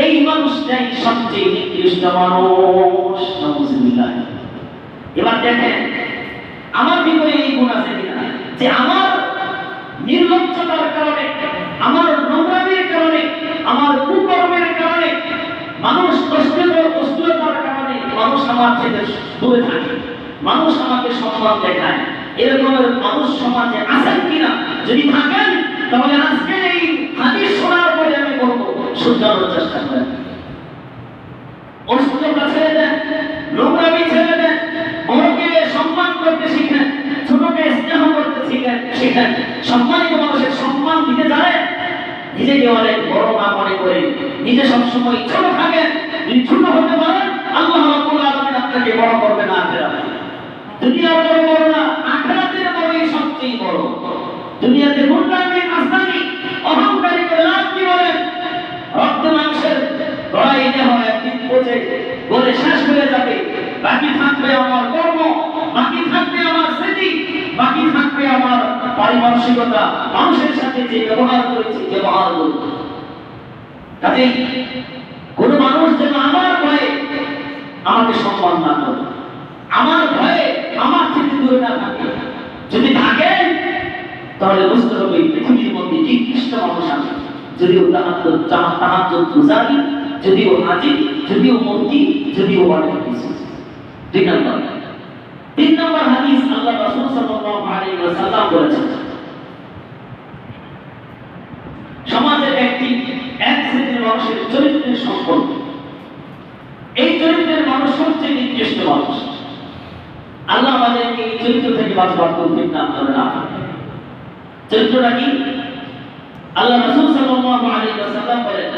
[SPEAKER 1] এই মানুষটাই সবচেয়ে নিকৃষ্ট মানুষ। নাউযুবিল্লাহ। এবার দেখেন আমার ভিতরে এই গুণ আছে কিনা, যে আমার নির্লজ্জতার কারণে, আমার নোংরামির কারণে, আমার কুকর্মের কারণে, মানুষ অশ্লীলতার কারণে মানুষ আমার থেকে দূরে থাকে, মানুষ আমাকে সম্মান দেখায়। এরকমের মানুষ সমাজে আছেন কিনা? যদি থাকেন তাহলে আজকে এই হাদিস শোনার পরে আমি বলবো শুধরানোর চেষ্টা করেন, অশ্লীলতা ছেড়ে দেন, নোংরামি ছেড়ে দেন, বড়কে সম্মান করতে শিখেন, ছোটকে স্নেহ করতে শিখেন। সম্মানিত মানুষের সম্মান দিতে জানেন, নিজেকে অনেক বড় না মনে করে নিজে সবসময় ছোট থাকেন। যদি ছোট হতে পারেন আল্লাহ রাব্বুল আলামিন আপনাকে বড় করবেন আখিরাতে। দুনিয়ার বড় বড় না, আখিরাতের বড়ই সবচেয়ে বড়। দুনিয়াতে গুণগামি আস্তানি অহংকারী করে লাভ কি বলেন? রক্ত মাংসের গড়াই দেহ একদিন পচে গলে শেষ হয়ে যাবে, বাকি থাকবে আমার কর্ম, বাকি থাকবে আমার স্মৃতি, বাকি থাকবে আমার পারিপার্শ্বিকতা, মানুষের সাথে যে ব্যবহার করেছি, ব্যবহার করব। কাজেই কোন মানুষ যেন আমার ভয়ে আমাকে সম্মান না করে, আমার ভয়ে আমার থেকে দূরে না থাকে। যদি থাকে তাহলে বুঝতে হবে পৃথিবীর মধ্যে নিকৃষ্ট মানুষ আছে। যদিও তাহাজ্জুদ গুজারি, যদিও হাজি, যদিও মুফতি, যদিও অনেক কিছু। তিন নম্বর হাদিস আল্লাহ রাসূল সাল্লাল্লাহু আলাইহি ওয়াসাল্লাম বলেছেন, সমাজের একটি এক শ্রেণীর মানুষের চরিত্রের সম্পর্ক, এই চরিত্রের মানুষ সবচেয়ে নিকৃষ্ট মানুষ। আল্লাহ আমাদেরকে এই চরিত্র থেকে বাঁচবার তৌফিক দান করেন। চরিত্রটা কি? আল্লাহ রাসূল সাল্লাল্লাহু আলাইহি ওয়াসাল্লাম বলেন,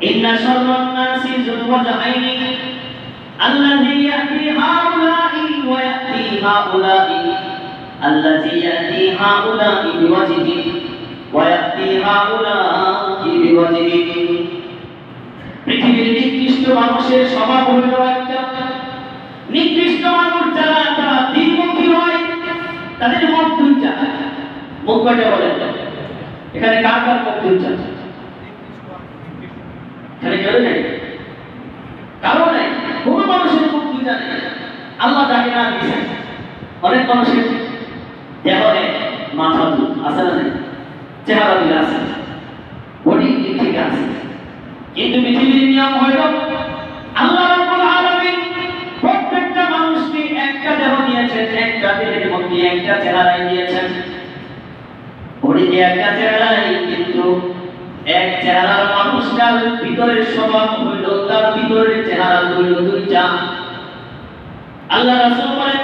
[SPEAKER 1] ইন্না শাররান নাসি যুল ওয়াজহাইনি আল্লাযী ইয়াতি হাউলাই ওয়া ইয়াতি হাউলাই, আল্লাযী ইয়াতি হাউলাই বিওয়াজহি ওয়া ইয়াতি হাউলাই বিওয়াজহি। পৃথিবীর নিকৃষ্ট মানুষের স্বভাব হলো একটা, নিকৃষ্ট মানুষ যারা তারা দ্বিমুখী হয়, তাদের মুখ দুইটা। মুখ কয়টা বলেন? এখানে কার কার মুখ দুইটা? এখানে কেউ নেই, কারো নেই, কোন মানুষের মুখ দুইটা নেই। আল্লাহ যাকে না দিয়েছেন, অনেক মানুষের দেহে মাথা দুই আছে না, চেহারা দুই আছে, বডি দিক থেকে আছে, কিন্তু পৃথিবীর নিয়ম হইল আল্লাহ রাব্বুল আলামিন প্রত্যেকটা মানুষকে একটা দেহ দিয়েছেন, একটা দেহের মধ্যে একটা চেহারা দিয়েছেন। বডিতে একটা চেহারাই, কিন্তু এক চেহারার মানুষটার ভিতরের স্বভাব হইল, তার ভিতরের চেহারা হইল দুইটা। আল্লাহ রাসূল বলেন,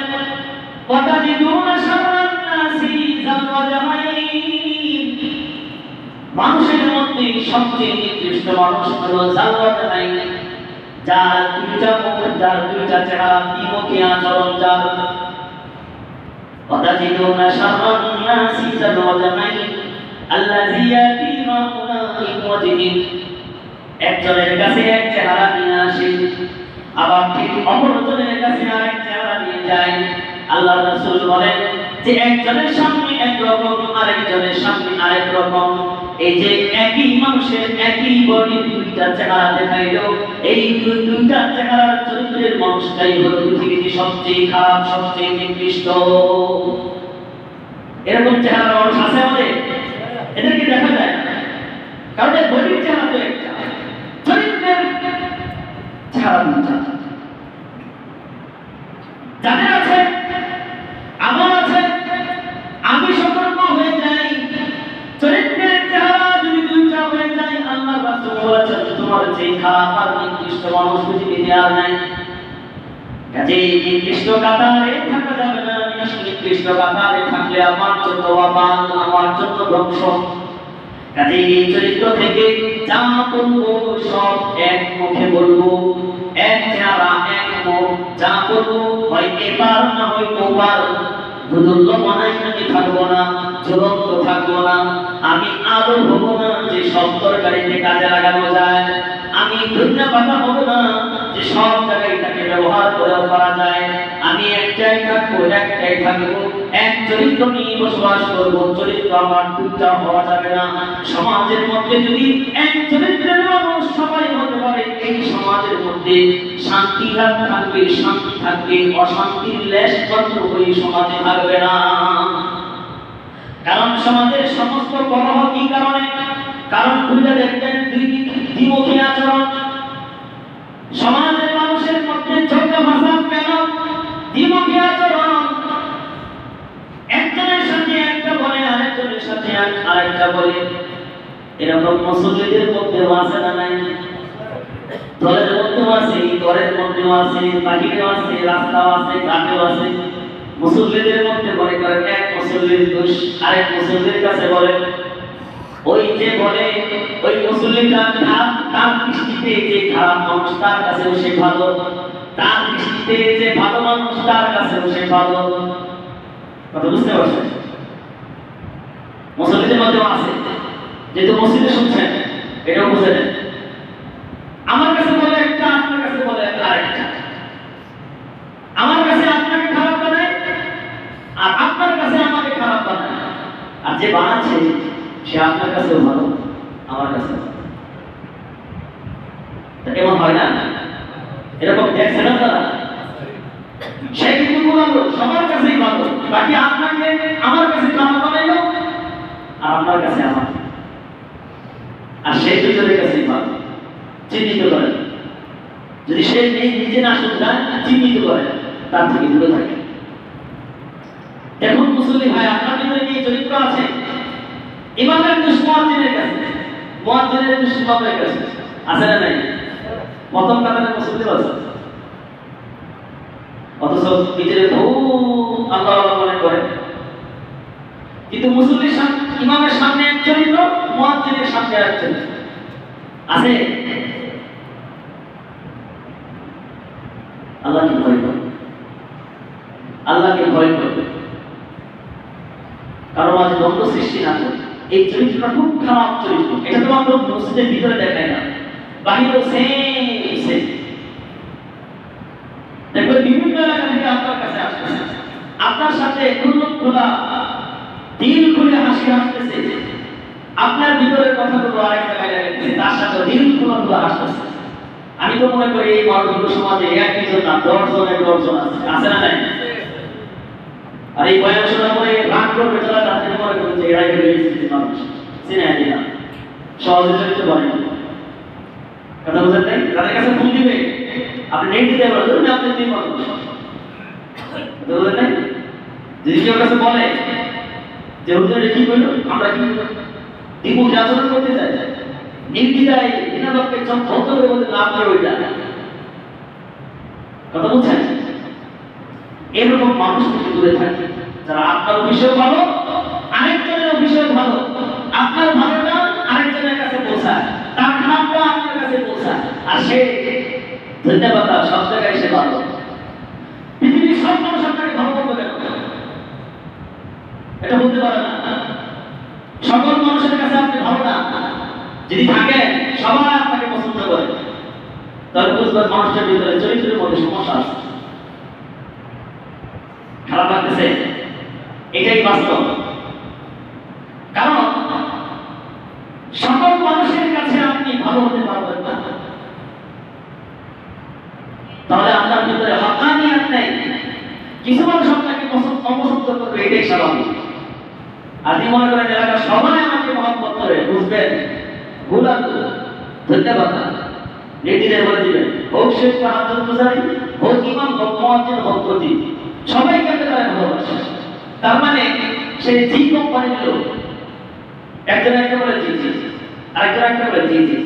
[SPEAKER 1] ওয়াতাজিদুনা শাররান নাসি যাল ওয়াজহাইন, মানুষের মধ্যে সবচেয়ে নিকৃষ্ট মানুষ হলো যাল ওয়াজহাইন, যার দুইটা মুখ, যার দুইটা চেহারা, দ্বিমুখী আচরণ যার। ওয়াতাজিদুনা শাররান নাসি যাল ওয়াজহাইন আল্লাযী ইয়াতি হাউলাই বিওয়াজহি, একজনের কাছে এক চেহারা নিয়ে আসে, আবার ঠিক অপরজনের কাছে আরেক চেহারা নিয়ে যায়। আল্লাহ রাসূল বলেন যে একজনের সামনে এক রকম, আরেকজনের সামনে আরেক রকম। এই যে একই মানুষের একই বডির দুইটা চেহারা দেখাইলো, এই দুইটা চেহারার চরিত্রের মানুষটাই হলো পৃথিবীতে সবচেয়ে খারাপ, সবচেয়ে নিকৃষ্ট। এরকম চেহারা মানুষ আছে আমাদের, এদেরকে দেখা যায় না, কারণ এই বডির চেহারা তো একটা, চরিত্রের চেহারা দুইটা। যাদের আছে, আমার আছে, আমি সতর্ক হয়ে যাই, চরিত্রের চেহারা যদি দুই কাজেই নির্দিষ্ট কাতারে থাকা যাবে না। নির্দিষ্ট কাতারে থাকলে আমার জন্য আবাল, আমার জন্য ধ্বংস। কাজেই এই চরিত্র থেকে যা বলবো সব এক মুখে বলবো, এক চেহারা, এক মুখ। যা বলবো হয় এবার না হয় ওবার। দুদুল্য বানাই আমি থাকবো না, ঝুলন্ত থাকবো না। আমি আলো হবো না যে সব তরকারিতে কাজে লাগানো যায়। আমি ধন্যা পাতা হবো না যে সব জায়গায় তাকে ব্যবহার করেও করা যায়। আমি একটাই থাকবো, একটাই থাকবো, এক চরিত্র নিয়ে বসবাস করবো। চরিত্র আমার দুটা হওয়া যাবে না। সমাজের মধ্যে যদি এক চরিত্রের মানুষ সবাই হতে পারে, এই সমাজের মধ্যে শান্তি লাভ থাকবে, শান্তি থাকবে, অশান্তির লেশ মাত্র ওই সমাজে থাকবে না। কারণ সমাজের সমস্ত কলহ কি কারণে? কারণ খুঁজে দেখবেন দ্বিমুখী আচরণ। সমাজের মানুষের মধ্যে ঝগড়া ফাসাদ কেন? দ্বিমুখী আচরণ। একজনের সাথে একটা বলে, আরেকজনের সাথে আরেকটা বলে। এরকম মুসলিমদের মধ্যেও আছে না নাই? দলের মধ্যেও আছে, দলের মধ্যেও আছে, বাহিরেও আছে, রাস্তাও আছে, ঘাটেও আছে। মুসলিমদের মধ্যে মনে করেন এক মুসলিমের দোষ আরেক মুসলিমের কাছে বলে। ওই যে বলে ওই মুসলিমটা তার দৃষ্টিতে যে খারাপ মানুষ তার কাছেও সে ভালো, তার দৃষ্টিতে যে ভালো মানুষ তার কাছেও সে ভালো। কথা বুঝতে পারছেন? মুসলিমদের মধ্যেও আছে, যেহেতু মসজিদে শুনছেন এটাও বুঝে নেন। আমার কাছে বলে একটা, আপনার কাছে বলে আরেকটা। আমার কাছে আপনাকে খারাপ বানায়, আর আপনার কাছে আমাকে খারাপ বানায়। আর যে বানাচ্ছে সে আপনার কাছেও ভালো, আমার কাছে। এমন হয় না? এরকম দেখছেন আপনারা? সে কিন্তু বললো সবার কাছেই ভালো, বাকি আপনাকে আমার কাছে খারাপ বানাইলো, আর আপনার কাছে আমার। আর সেই দুজনের কাছেই ভালো। চিহ্নিত করেন। যদি সে নিজে না শুনতেন, চিহ্নিত করেন, তার থেকে দূরে থাকে। এখন মুসলিম ভাই, আপনার ভিতরে কি চরিত্র আছে? ইমামের মুসলিমের কাছে, মুয়াজ্জিনের মুসলিমের কাছে আছে না নাই? প্রথম কাতারে মুসলিম আছে, অথচ নিজের খুব আল্লাহ মনে করে। কিন্তু মুসলিমের সামনে, ইমামের সামনে এক চরিত্র, মুয়াজ্জিনের সামনে এক চরিত্র আছে। আল্লাহকে ভয় করে, আল্লাহকে ভয় করে, কারো মাঝে দ্বন্দ্ব সৃষ্টি না করে। এই চরিত্রটা খুব খারাপ চরিত্র। এটা তো মাত্র মসজিদের ভিতরে দেখায় না, বাহিরেও সেম। দেখবেন বিভিন্ন এলাকা থেকে আপনার কাছে আসতেছে, আপনার সাথে খোলা দিল খুলে হাসি হাসতেছে। আপনার ভিতরের কথাগুলো আরেক জায়গায় লাগতেছে, তার সাথে দিল খোলা হাসতেছে। আমি তো মনে করি এই মানবিক সমাজে একজন না 10 জনের 10 জন আছে না নাই? আর এই বয়ান শোনার পরে রাগ করবে যারা, তাদের মনে করবে যে এরাই হলো এই মানুষ, চিনে আনি না, সহজে চলতে পারে না। কথা বুঝেন নাই? তাদের কাছে ফোন দিবে, আপনি নেই দিতে পারেন, ধরুন আপনি দিন মানুষ। কথা বুঝেন নাই? যদি কেউ কাছে বলে যে হুজুর কি বললো, আমরা কি দ্বিমুখী আচরণ করতে চাই, নির্দ্বিধায় বিনাবাক্যে চমৎকার করে বলতে না আপনার ওইটা। কথা বলছেন? এরকম মানুষ থেকে দূরে থাকে, যারা আপনার অফিসেও ভালো, আরেকজনের অফিসেও ভালো। আপনার ভালোটা আরেকজনের কাছে পৌঁছায়, তার খারাপটা আপনার কাছে পৌঁছায়, আর সে ধন্যবাদ সব জায়গায় সে ভালো। পৃথিবীর সব মানুষ আপনাকে ভালো বলবে কেন? এটা বলতে পারে না। সকল মানুষের কাছে আপনি ভালো না। যদি থাকেন সবাই আপনাকে পছন্দ করে, তাহলে বুঝবেন মানুষের ভিতরে চরিত্রের মধ্যে সমস্যা আছে। খারাপ লাগতেছে, এটাই বাস্তব। কারণ সকল মানুষের কাছে আপনি ভালো হতে পারবেন না, তাহলে আপনার ভিতরে হক্কানিয়াত নেই। কিছু মানুষ আপনাকে অপছন্দ করবে, এটাই স্বাভাবিক। আপনি মনে করেন এলাকার সবাই আমাকে মহব্বত করে, বুঝবেন ভুল। ধন্যবাদ নেটিদের বলে দিবেন, হোক শেখ হাজার পূজারি, হোক ইমাম, হোক মুয়াজ্জিন, হোক খতিব, সবাইকে তারা ভালোবাসে। তার মানে সে জি কোম্পানির লোক। একজন একটা বলে জি জি, আরেকজন একটা বলে জি জি,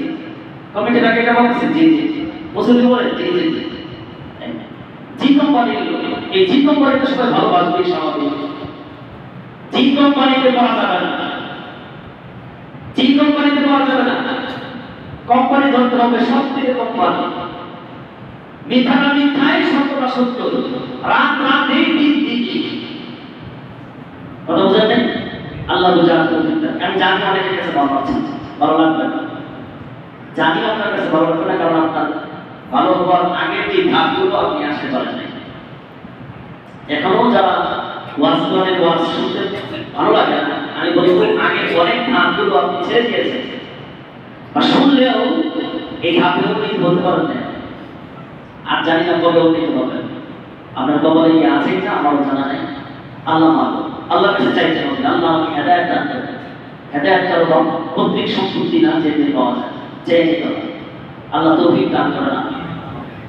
[SPEAKER 1] কমিটির আগে এটা বলছে জি জি, মুসলিম বলে জি জি জি। জি কোম্পানির লোক, এই জি কোম্পানিতে সবাই ভালোবাসবে স্বাভাবিক। জি কোম্পানিতে পাওয়া যাবে না, জি কোম্পানিতে পাওয়া যাবে না। কোম্পানি ধরতে হবে সত্যের কোম্পানি, মিথ্যাটা মিথ্যাই, সত্যটা সত্য, রাত রাতে দিন দিন। কথা বুঝাতে আল্লাহ বুঝার তৌফিক দান। আমি জানি অনেকের কাছে ভালো লাগছে, ভালো লাগবে না, জানি আপনার কাছে ভালো লাগবে না, কারণ আপনার ভালো হওয়ার আগের যে ধাপগুলো আপনি আসতে পারেন নাই। এখনো যারা ওয়াজ করেন, ওয়াজ শুনতে ভালো লাগে না, আমি বলবো আগের অনেক ধাপগুলো আপনি ছেড়ে দিয়েছেন, বা শুনলেও এই ধাপগুলো কিন্তু বলতে পারেন না। আর জানি না কবে উন্নীত হবেন, আপনার কবলে কি আছে কিনা আমারও জানা নেই। আল্লাহ মানো, আল্লাহ কাছে চাইতে হবে, আল্লাহ আমাকে হেদায়েত দান করেন। হেদায়েত কারো পৈতৃক সম্পত্তি না, যে পাওয়া যায়, চেয়ে নিতে হবে। আল্লাহ তৌফিক দান করেন।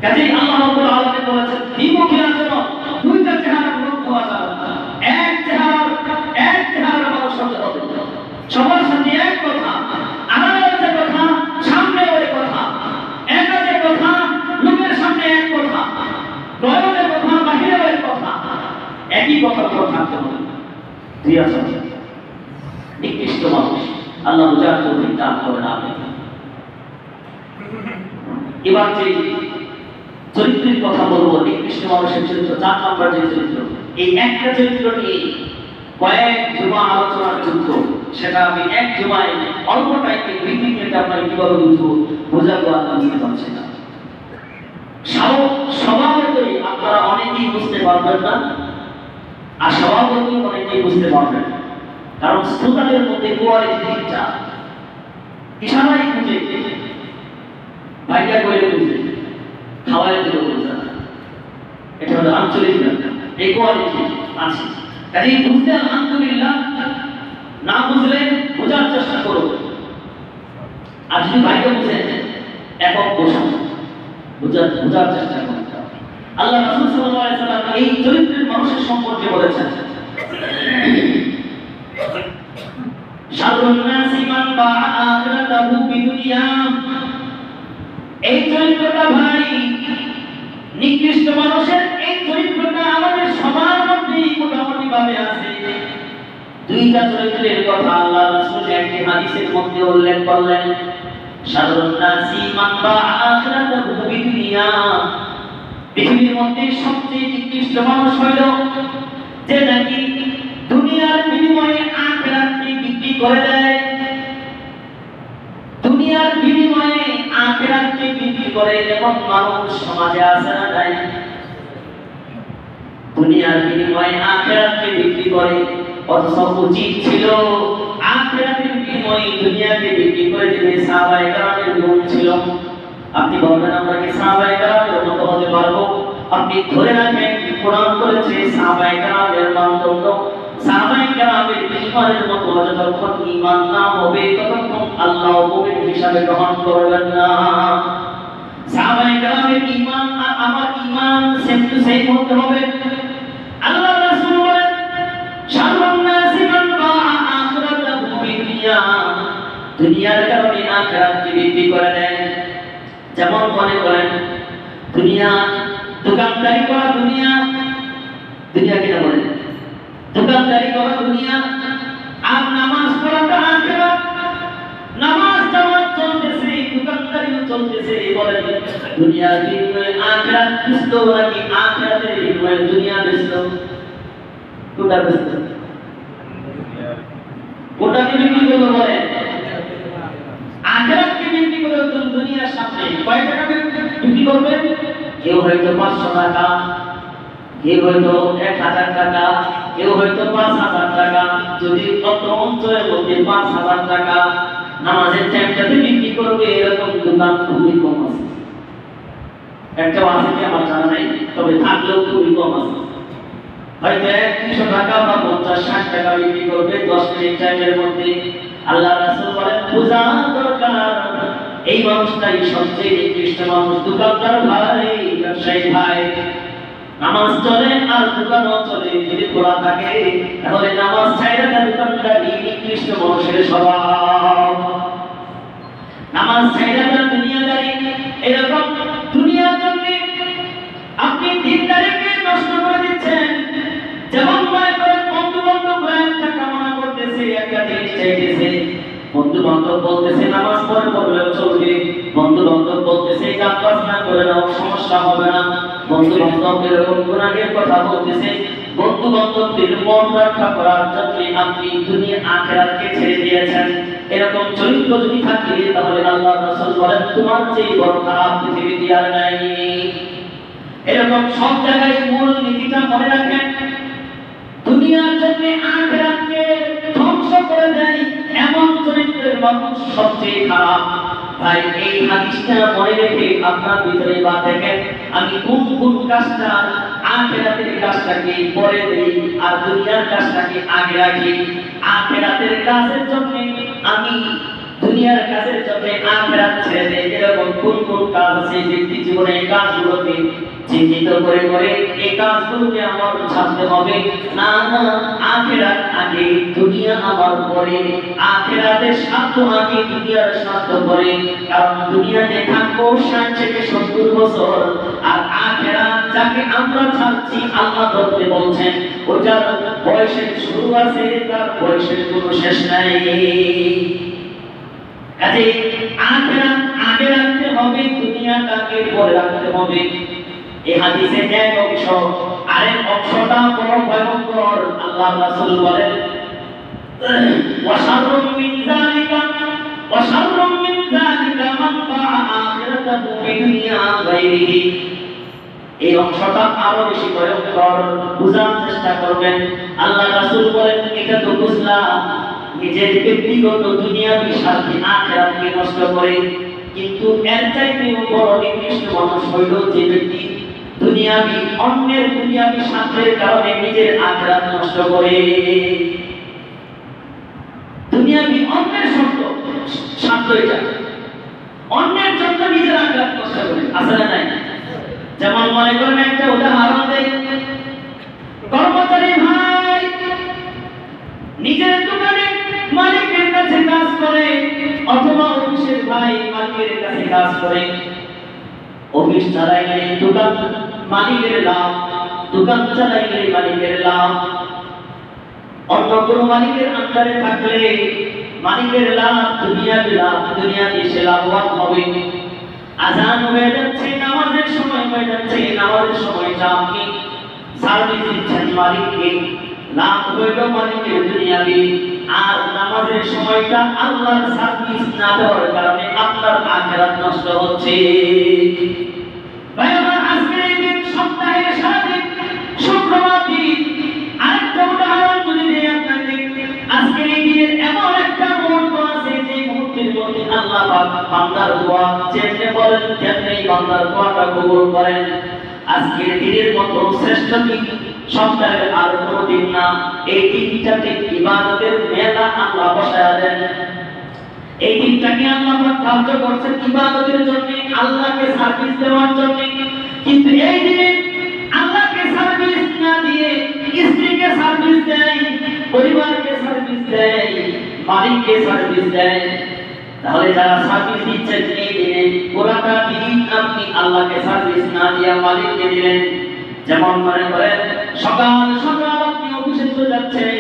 [SPEAKER 1] কাজেই আল্লাহ রাব্বুল আলামিন বলেছেন, দ্বিমুখী আচরণ, দুইটা চেহারার লোক হওয়া যাবে না। এক চেহারার মানুষ হতে হবে, সবার সাথে এক কথা, আড়ালে যে কথা, সামনে ওই কথা, একা যে কথা, লোকের সামনে এক কথা, গয়রে কথা, বাহিরে ওই কথা, একই কথার উপর থাকতে হবে। দুই আচরণ, নিকৃষ্ট মানুষ। আল্লাহ বুঝার তৌফিক দান করেন। আমিন। এবার যে চরিত্রের কথা বলবো, নিকৃষ্ট মানুষের চরিত্র, 4 নম্বর যে চরিত্র, এই একটা চরিত্র নিয়ে কয়েক জুমা আলোচনার যুদ্ধ, সেটা আমি এক জুমায় অল্প টাইমে 2 মিনিটে আপনাকে কিভাবে বোঝাবো আর বুঝতে পারছি না। স্বভাবতই আপনারা অনেকেই বুঝতে পারবেন না, আর স্বভাবতই অনেকেই বুঝতে পারবেন, কারণ শ্রোতাদের মধ্যে কোয়ালিটি 3টা। ইশারাই বুঝে, ভাইয়া করে বুঝে, খাওয়াই দিলে বুঝে, এটা হলো আঞ্চলিক ব্যাপার। এই কোয়ালিটি আছে, কাজে বুঝতে আলহামদুলিল্লাহ, না বুঝলে বোঝার চেষ্টা করো। আর যদি ভাইকে বুঝে একক বসে বোঝার চেষ্টা করতে হবে। আল্লাহ রাসূল সাল্লাল্লাহু আলাইহি ওয়াসাল্লাম এই চরিত্রের মানুষের সম্পর্কে বলেছেন, শাররুন নাসি মান বাআ আখিরাতাহু বিদুনিয়া। এই চরিত্রটা ভাই, নিকৃষ্ট মানুষের এই চরিত্রটা আমাদের সবার মধ্যেই মোটামুটি ভাবে আছে। 2টা চরিত্রের কথা আল্লাহ রাসূল একটি হাদিসের মধ্যে উল্লেখ করলেন, শাররুন নাসি মান বাআ আখিরাতাহু বিদুনিয়া। পৃথিবীর মধ্যে সবচেয়ে নিকৃষ্ট মানুষ হইল যে নাকি দুনিয়ার বিনিময়ে আখিরাতকে বিক্রি করে দেয়। দুনিয়ার বিনিময়ে আখিরাতকে বিক্রি করে, এমন মানুষ সমাজে আছে না নাই? দুনিয়ার বিনিময়ে আখিরাতকে বিক্রি করে, অথচ উচিত ছিল আখিরাতের বিনিময়ে দুনিয়াকে বিক্রি করে দিবে। সাহাবায়ে কেরামের গুণ ছিল। আপনি বলবেন আমরা কি সাহাবায়ে কেরামের মতো হতে পারবো? আপনি ধরে রাখেন, কোরআন বলেছে সাহাবায়ে কেরামের মানদণ্ড, সাহাবায়ে কেরামের ঈমানের মতো যতক্ষণ ঈমান না হবে ততক্ষণ আল্লাহ মুমিন হিসাবে গ্রহণ করবেন না। সাহাবায়ে কেরামের ঈমান আর আমার ঈমান সেম টু সেম হতে হবে। আল্লাহ রাসূল বলেন, শাররুন নাসি মান বাআ আখিরাতাহু বিদুনিয়া। দুনিয়ার কারণে আখিরাতকে বিক্রি করে দেন। যেমন মনে করেন দুনিয়া, দোকানদারি করা দুনিয়া, দুনিয়া কিনা বলেন, দোকানদারি করা দুনিয়া, আর নামাজ পড়াটা আখিরাত। নামাজ জামাত চলতেছে, দোকানদারিও চলতেছে, বলেন দুনিয়ার বিনিময়ে আখিরাত বেচলো নাকি আখিরাতের বিনিময়ে দুনিয়া বেচলো? কোনটা বেচলো? কোনটাকে বিক্রি করলো? বলেন আখিরাতকে বিক্রি করে দুনিয়ার সামনে কয় টাকা বিক্রি করবে? কেউ হয়তো 500 টাকা, কেউ হয়তো 1000 টাকা, কেউ হয়তো 5000 টাকা। যদি কত অঞ্চলের মধ্যে 5000 টাকা নামাজের টাইমটাতে বিক্রি করবে, এরকম দোকান খুবই কম আছে। একটা আছে কি আমার জানা নাই, তবে থাকলেও খুবই কম আছে। হয়তো 100 টাকা বা 50-60 টাকা বিক্রি করবে 10 মিনিট টাইমের মধ্যে। আল্লাহ রাসূল বলেন বোঝা দরকার, এই মানুষটাই সবচেয়ে নিকৃষ্ট মানুষ। দোকানদার ভাই, ব্যবসায়ী ভাই, নামাজ চলে আর দোকানও চলে, যদি খোলা থাকে তাহলে নামাজ ছাইরা দেন। দোকানদারি নিকৃষ্ট মানুষের স্বভাব। নামাজ ছাইরা দুনিয়াদারি, এরকম দুনিয়ার জন্য আপনি দিনদারিকে চাইতেছে, বন্ধু বান্ধব বলতেছে নামাজ পড়লেও চলবে, বন্ধু বান্ধব বলতেছে গান বাজনা করে নাও সমস্যা হবে না, বন্ধু বান্ধব এরকম গুনাহের কথা বলতেছে, বন্ধু বান্ধবদের মন রক্ষা করার জন্য আপনি দুনিয়া আখিরাতকে ছেড়ে দিয়েছেন। এরকম চরিত্র যদি থাকে তাহলে আল্লাহ রাসূল বলেন তোমার চেয়ে বড় খারাপ পৃথিবীতে আর নাই। এরকম সব জায়গায় মূল নীতিটা মনে রাখেন, দুনিয়ার জন্য আখিরাতকে ধ্বংস করে দেয় এমন চরিত্রের মানুষ সবচেয়ে খারাপ। ভাই এই হাদিসটা মনে রেখে আপনার ভিতরে বা দেখেন আমি কোন কোন কাজটা আখিরাতের কাজটাকে পরে দেই আর দুনিয়ার কাজটাকে আগে রাখি। আখিরাতের কাজের জন্য আমি দুনিয়ার কাজের জন্য আখিরাত ছেড়ে দেই, এরকম কোন কোন কাজ আছে ব্যক্তি জীবনে এই কাজগুলোকে চিহ্নিত করে করে এই কাজগুলোকে আমার ছাড়তে হবে। না না, আখিরাত আগে দুনিয়া আমার পরে, আখিরাতের স্বার্থ আগে দুনিয়ার স্বার্থ পরে। কারণ দুনিয়াতে থাকবো 60 থেকে 70 বছর, আর আখিরাত যাকে আমরা ছাড়ছি আল্লাহ ধরতে বলছেন ওটার বয়সের শুরু আছে, তার বয়সের কোনো শেষ নাই। কাজে আখিরাত আগে রাখতে হবে, দুনিয়াটাকে পরে রাখতে হবে। এই হাদিসে এক অংশ, আরেক অংশটা বড় ভয়ঙ্কর। আল্লাহ রাসূল বলেন ওয়াশাররুম মিন যালিকা মান বাআ আখিরাতাহু বিদুনিয়া গায়রিহি। এই অংশটা আরো বেশি ভয়ঙ্কর, বুঝার চেষ্টা করবেন। আল্লাহ রাসূল বলেন এটা তো বুঝলাম নিজের ব্যক্তিগত দুনিয়াবি স্বার্থে আখিরাতকে নষ্ট করে, কিন্তু এর চাইতেও বড় নিকৃষ্ট মানুষ হইল যে ব্যক্তি দুনিয়াবি অন্যের দুনিয়াবি স্বার্থের কারণে নিজের আখিরাত নষ্ট করে। দুনিয়াবি অন্যের স্বার্থ এটা, অন্যের জন্য নিজের আখিরাত নষ্ট করে, আছে না নাই? যেমন মনে করেন একটা উদাহরণ দেই, কর্মচারী ভাই নিজের দোকানে মালিকের কাছে কাজ করে, অথবা অফিসের ভাই মালিকের কাছে কাজ করে। অফিস চালাইলে দোকান মালিকের লাভ, দোকান চালাইলে মালিকের লাভ। অন্য কোনো মালিকের আন্ডারে থাকলে মালিকের লাভ, দুনিয়াবি লাভ, দুনিয়াতে সে লাভবান হবে। আজান হয়ে যাচ্ছে, নামাজের সময় হয়ে যাচ্ছে, নামাজের সময়টা আপনি সার্ভিস দিচ্ছেন মালিককে, লাভ হইল মালিকের দুনিয়াবি। আর নামাজের সময়টা আল্লাহর সার্ভিস না দেওয়ার কারণে আপনার আখিরাত নষ্ট হচ্ছে। ভাই আমার আজকের এই দিন, সপ্তাহের সারাদিন শুক্রবার দিন, আরেকটা উদাহরণ যদি দেই আপনাকে, আজকের এই দিনের এমন একটা মুহূর্ত আছে যে মুহূর্তের মধ্যে আল্লাহ পাক বান্দার দোয়া যেমনি বলেন তেমনি বান্দার দোয়াটা কবুল করেন। আজকের দিনের মতো শ্রেষ্ঠ দিন সপ্তাহের আর কোনো দিন না। এই দিনটাতে ইবাদতের মেলা আল্লাহ বসায়া দেন। এই দিনটাকে আল্লাহ ধার্য করছেন ইবাদতের জন্য, আল্লাহকে সার্ভিস দেওয়ার জন্য। কিন্তু এই দিনে আল্লাহকে সার্ভিস না দিয়ে স্ত্রীকে সার্ভিস দেয়, পরিবারকে সার্ভিস দেয়, মালিককে সার্ভিস দেয়। তাহলে যারা সার্ভিস দিচ্ছেন এই দিনে, পুরাটা দিন আপনি আল্লাহকে সার্ভিস না দিয়ে মালিককে দিলেন। যেমন মনে করেন সকাল সকাল আপনি অফিসে চলে যাচ্ছেন,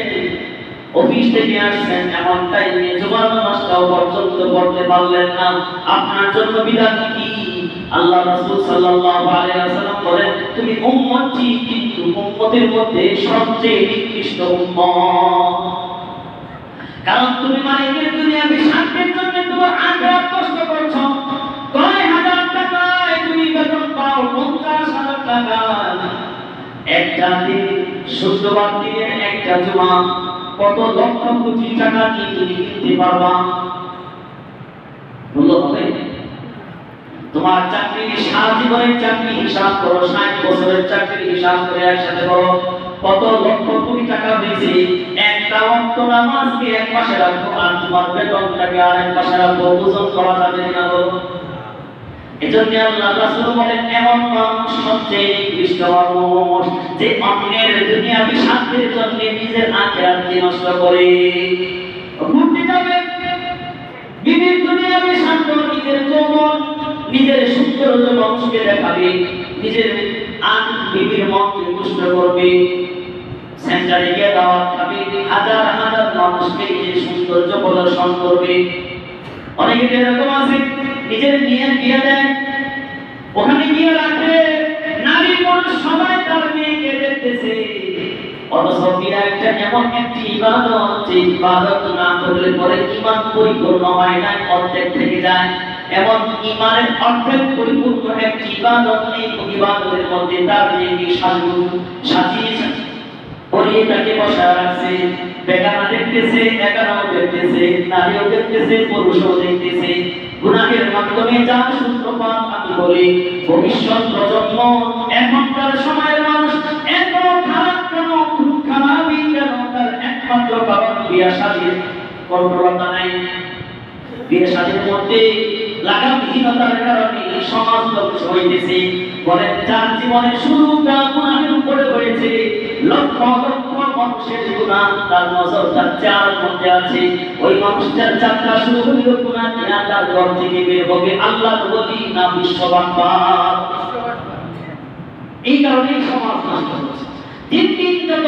[SPEAKER 1] অফিস থেকে আসছেন, এমন টাইমে জুমার নামাজটাও পর্যন্ত পড়তে পারলেন না। আপনার জন্য বিধান কি? আল্লাহ রাসূল সাল্লাল্লাহু আলাইহি ওয়াসাল্লাম বলেন তুমি উম্মত ঠিক, কিন্তু উম্মতের মধ্যে সবচেয়ে নিকৃষ্ট উম্মত। কারণ তুমি মালিকের দুনিয়াবি স্বার্থের জন্য তোমার আখিরাত নষ্ট করছো। কয় হাজার টাকায় তুমি বেতন পাও, 50,000 টাকা। একটা দিন শুক্রবার দিনের একটা জুমা কত লক্ষ কোটি টাকা দিয়ে তুমি কিনতে পারবা? বললো হবে? তোমার চাকরির সারা জীবনের চাকরি হিসাব করো, 60 বছরের চাকরির হিসাব করে একসাথে করো, কত লক্ষ কোটি টাকা হয়েছে। একটা ওয়াক্ত নামাজকে এক পাশে রাখো আর তোমার বেতনটাকে আরেক পাশে রাখো, ওজন করা যাবে না? বলো। এজন্য আল্লাহ রাসূল বলেন এমন মানুষ সবচেয়ে নিকৃষ্ট মানুষ যে অন্যের দুনিয়াবি স্বার্থের জন্য নিজের আখিরাতকে নষ্ট করে। ঘুরতে যাবে, বিবির দুনিয়াবি স্বার্থ, নিজের যৌবন, নিজের সৌন্দর্য মানুষকে দেখাবে, নিজের বিবির মনকে তুষ্ট করবে, সেন্টারে গিয়ে দাওয়াত খাবে, হাজার হাজার মানুষকে নিজের সুন্দর সৌন্দর্য প্রদর্শন করবে। অনেকে এরকম আছে নিজের মেয়ের বিয়ে দেয়, ওখানে গিয়ে রাখে, নারী পুরুষ সবাই তার মেয়েকে দেখতেছে। অথচ বিয়ে একটা এমন একটি ইবাদত, যে ইবাদত না করলে পরে ঈমান পরিপূর্ণ হয় না, অর্ধেক থেকে যায়। এমন ঈমানের অর্ধেক পরিপূর্ণ একটি ইবাদত, এই ইবাদতের মধ্যে তার মেয়েকে সাজিয়ে পরিয়ে তাকে বসা রাখছে। বেগানা দেখতেছে, একারাও দেখতেছে, নারীও দেখতেছে, পুরুষও দেখতেছে। গুনাহের মাধ্যমে যা সূত্রপাত আমি বলি, ভবিষ্যৎ প্রজন্ম এখনকার সময়ের মানুষ এত খারাপ কেন, খুব খারাপই কেন, তার একমাত্র কারণ বিয়ে শাদীর কন্ট্রোলতা নাই। বিয়ে শাদীর মধ্যে লাগামহীনতার কারণে সমাজ ধ্বংস হইতেছে। বলেন যার জীবনের শুরুটা গুনাহের উপরে হয়েছে, লক্ষ লক্ষ মানুষের গুনাহ তার নজর তার চার মধ্যে আছে, ওই মানুষটার যাত্রা শুরু হইল গুনাহ নিয়ে, তার ঘর থেকে বের হবে আল্লাহর ওলি না বিশ্ববাদবাদ। এই কারণে সমাজ নষ্ট হচ্ছে। দিন দিন যত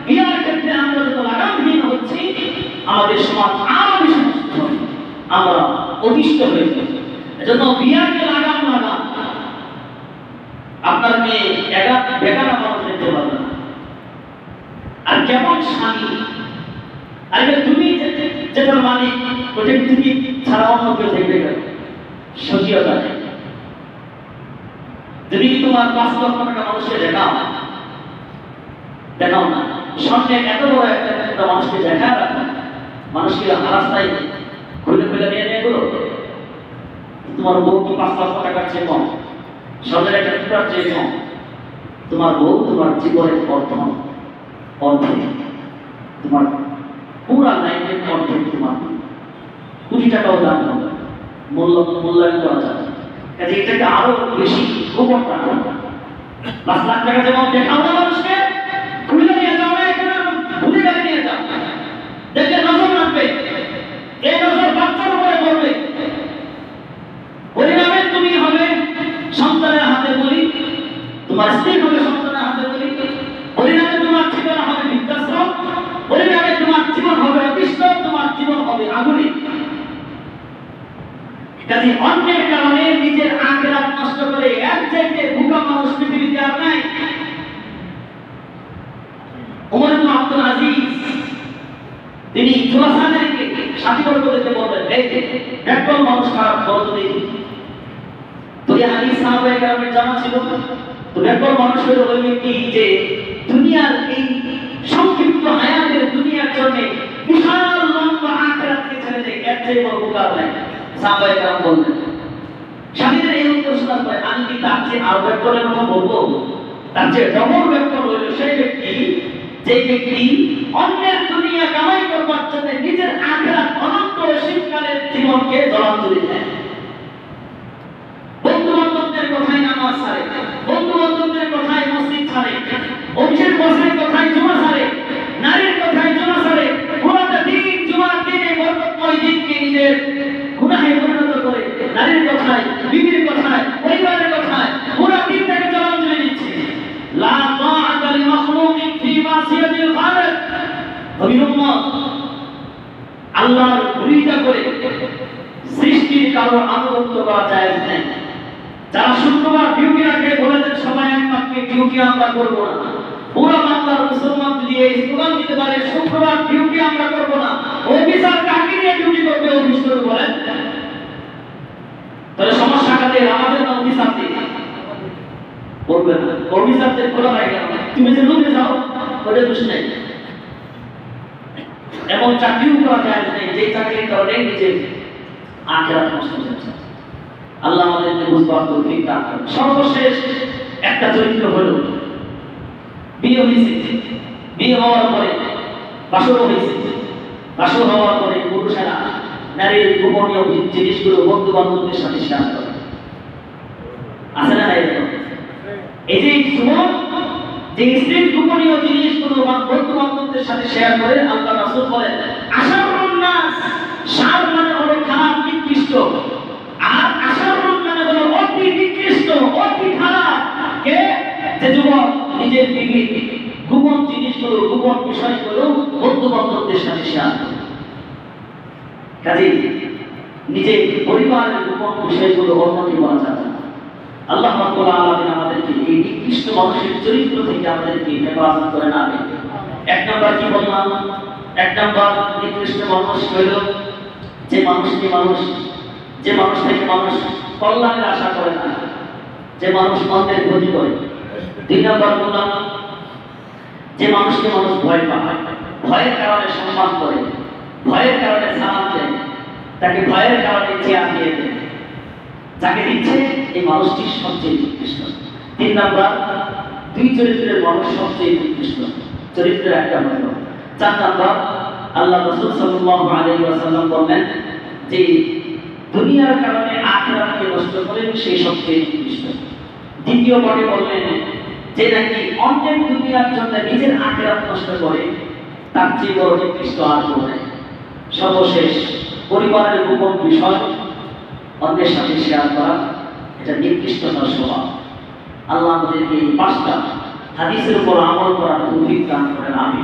[SPEAKER 1] বিয়ার ক্ষেত্রে আমরা যত লাগামহীন হচ্ছি, আমাদের সমাজ আরো বেশি নষ্ট হবে, আমরা অতিষ্ঠ হয়ে যাচ্ছি। এজন্য বিয়ারকে লাগাম লাগাম। আপনার মেয়ে বেগানা মানুষ দেখতে পারবে না। আর কেমন স্বামী, আরে তুমি যেটার মালিক, ওটা তুমি ছাড়া অন্য কেউ দেখবে কেন? সত্যিটা নেই। তুমি কি তোমার 5 লক্ষ টাকা মানুষকে দেখাও না, সামনে এত বড় একটা মানুষকে দেখা রাখো, মানুষকে রাস্তায় খুলে খুলে নিয়ে নিয়ে করো। তোমার বউ কি 5 লক্ষ টাকার চেয়ে কম, সবের একটা টুকরার চেয়ে কম? তোমার বউ তোমার জীবনের অর্ধেক, তোমার পুরা লাইফের অর্ধেক, তোমার কোটি টাকাও দাম হবে, মূল্যায়ন করা যাবে। কাজে এটাকে আরো বেশি গোপন রাখা। 5 লাখ টাকা যেমন দেখাও না মানুষকে, খুলে নিয়ে যাও না, এখানে ভুলে গাড়ি নিয়ে যাও, দেখে নজর রাখবে, এই নজর বাচ্চার উপরে পড়বে। পরিণামে তুমি হবে সন্তানের হাতে বলি, তোমার স্ত্রী হবে সন্তানের হাতে বলি, পরিণামে তোমার জীবন হবে বৃদ্ধাশ্রম, পরিণামে তোমার জীবন হবে অতিষ্ঠ, তোমার জীবন হবে আগুনে। কাজে অন্যের কারণে নিজের আখিরাত নষ্ট করে এক চাইতে ভুকা মানুষ পৃথিবীতে আর নাই। ওমর ইবনে আব্দুল আজিজ তিনি জুলাসাদেরকে সাথী বর্গদেরকে বললেন, এই একদল মানুষ খারাপ বলতো দেখি। তো এই হাদিস সাহাবায়ে কেরামের জানা ছিল। তো একদল মানুষ হলো ওই ব্যক্তি যে দুনিয়ার এই সংক্ষিপ্ত হায়াতের দুনিয়ার জন্য বিশাল লম্বা আখিরাতকে ছেড়ে দেয়, এর চেয়ে বড় বোকা নাই। সাহাবায়ে কেরাম বললেন, স্বামীদের এই উত্তর শোনার পরে আমি কি তার চেয়ে আরো ব্যক্তির কথা বলবো? তার চেয়ে ডবল ব্যক্তি হলো সেই ব্যক্তি যে ব্যক্তি অন্যের দুনিয়া কামাই করবার জন্য নিজের আখিরাত অনন্ত শীতকালের জীবনকে জলাঞ্জলি দেয়। বন্ধু বান্ধবদের কথায় নামাজ ছাড়ে, বন্ধু বান্ধবদের কথায় মসজিদ ছাড়ে, অফিসের বসের কথায় জুমা ছাড়ে, নারীর কথায় জুমা ছাড়ে, পুরোটা দিন জুমার দিনে বরকতময় দিনকে নিজের গুনাহে পরিণত করে নারীর কথায়, বিবির কথায়, পরিবারের কথায় পুরো দিনটাকে জলাঞ্জলি দিচ্ছে। লা তাআতা লিমাখলুকিন ফি মাসিয়াতিল খালিক। নবী উম্মত আল্লাহর বিরোধিতা করে সৃষ্টির কারো আনুগত্য করা জায়েজ নেই। যারা শুক্রবার ডিউটি রাখে বলে দেন সবাই একমাত্র ডিউটি আমরা করব না। পুরো বাংলার মুসলমান যদি এই স্লোগান দিতে পারে শুক্রবার ডিউটি আমরা করব না, অফিসার কাকে নিয়ে ডিউটি করবে অফিস করে বলেন? তাহলে সমস্যা কাদের? আমাদের না অফিসারদের? বলবে না অফিসারদের খোলা হয় কেন? তুমি যে লুকে যাও ওটা দোষ নেই। এমন চাকরিও করা যায় নেই যে চাকরির কারণে নিজের আখিরাত নষ্ট হয়ে যাচ্ছে। আল্লাহ আমাদেরকে বুঝবার তৌফিক দান করুন। সর্বশেষ একটা চরিত্র হলো বিয়ে হয়েছে, বিয়ে হওয়ার পরে বাসর হয়েছে, বাসর হওয়ার পরে পুরুষেরা নারীর গোপনীয় জিনিসগুলো বন্ধু বান্ধবদের সাথে শেয়ার করে। আছে না? এই যে যুবক যে স্ত্রীর গোপনীয় জিনিসগুলো বন্ধু বান্ধবদের সাথে শেয়ার করে, আল্লাহ রাসূল বলেন আশারুন নাস, শার মানে হলো খারাপ, নিকৃষ্ট, আর আশারুন মানে হলো অতি নিকৃষ্ট, অতি খারাপ। কে? যে যুবক নিজের বিবি গোপন জিনিসগুলো, গোপন বিষয়গুলো বন্ধু বান্ধবদের সাথে শেয়ার করে। কাজে নিজে পরিবারের গোপন বিষয়গুলো অন্যকে বলা যাবে না। আল্লাহ রাব্বুল আলামিন আমাদেরকে এই নিকৃষ্ট মানুষের চরিত্র থেকে আমাদেরকে হেফাজত করে না। এক নম্বর কি বললাম? এক নম্বর নিকৃষ্ট মানুষ হইল যে মানুষ থেকে মানুষ কল্যাণের আশা করে না, যে মানুষ অন্যের ক্ষতি করে। দুই নম্বর বললাম যে মানুষকে মানুষ ভয় পায়, ভয়ের কারণে সম্মান করে, ভয়ের কারণে সালাম দেয়, তাকে ভয়ের কারণে চেয়ার দিয়ে দেয়, যাকে দিচ্ছে এই মানুষটি সবচেয়ে নিকৃষ্ট। তিন নম্বর, দুই চরিত্রের মানুষ সবচেয়ে নিকৃষ্ট, চরিত্রের একটা হলো। চার নম্বর, আল্লাহ রাসূল সাল্লাল্লাহু আলাইহি ওয়াসাল্লাম বললেন যে দুনিয়ার কারণে আখিরাতকে নষ্ট করে সেই সবচেয়ে নিকৃষ্ট। দ্বিতীয় পদে বললেন যে নাকি অন্যের দুনিয়ার জন্য নিজের আখিরাত নষ্ট করে তার চেয়ে বড় নিকৃষ্ট আর কেউ নেই। সর্বশেষ, পরিবারের গোপন বিষয় অন্যের সাথে শেয়ার করা, এটা নিকৃষ্টতার স্বভাব। আল্লাহ আমাদেরকে এই 5টা হাদিসের উপর আমল করার তৌফিক দান করেন। আমিন।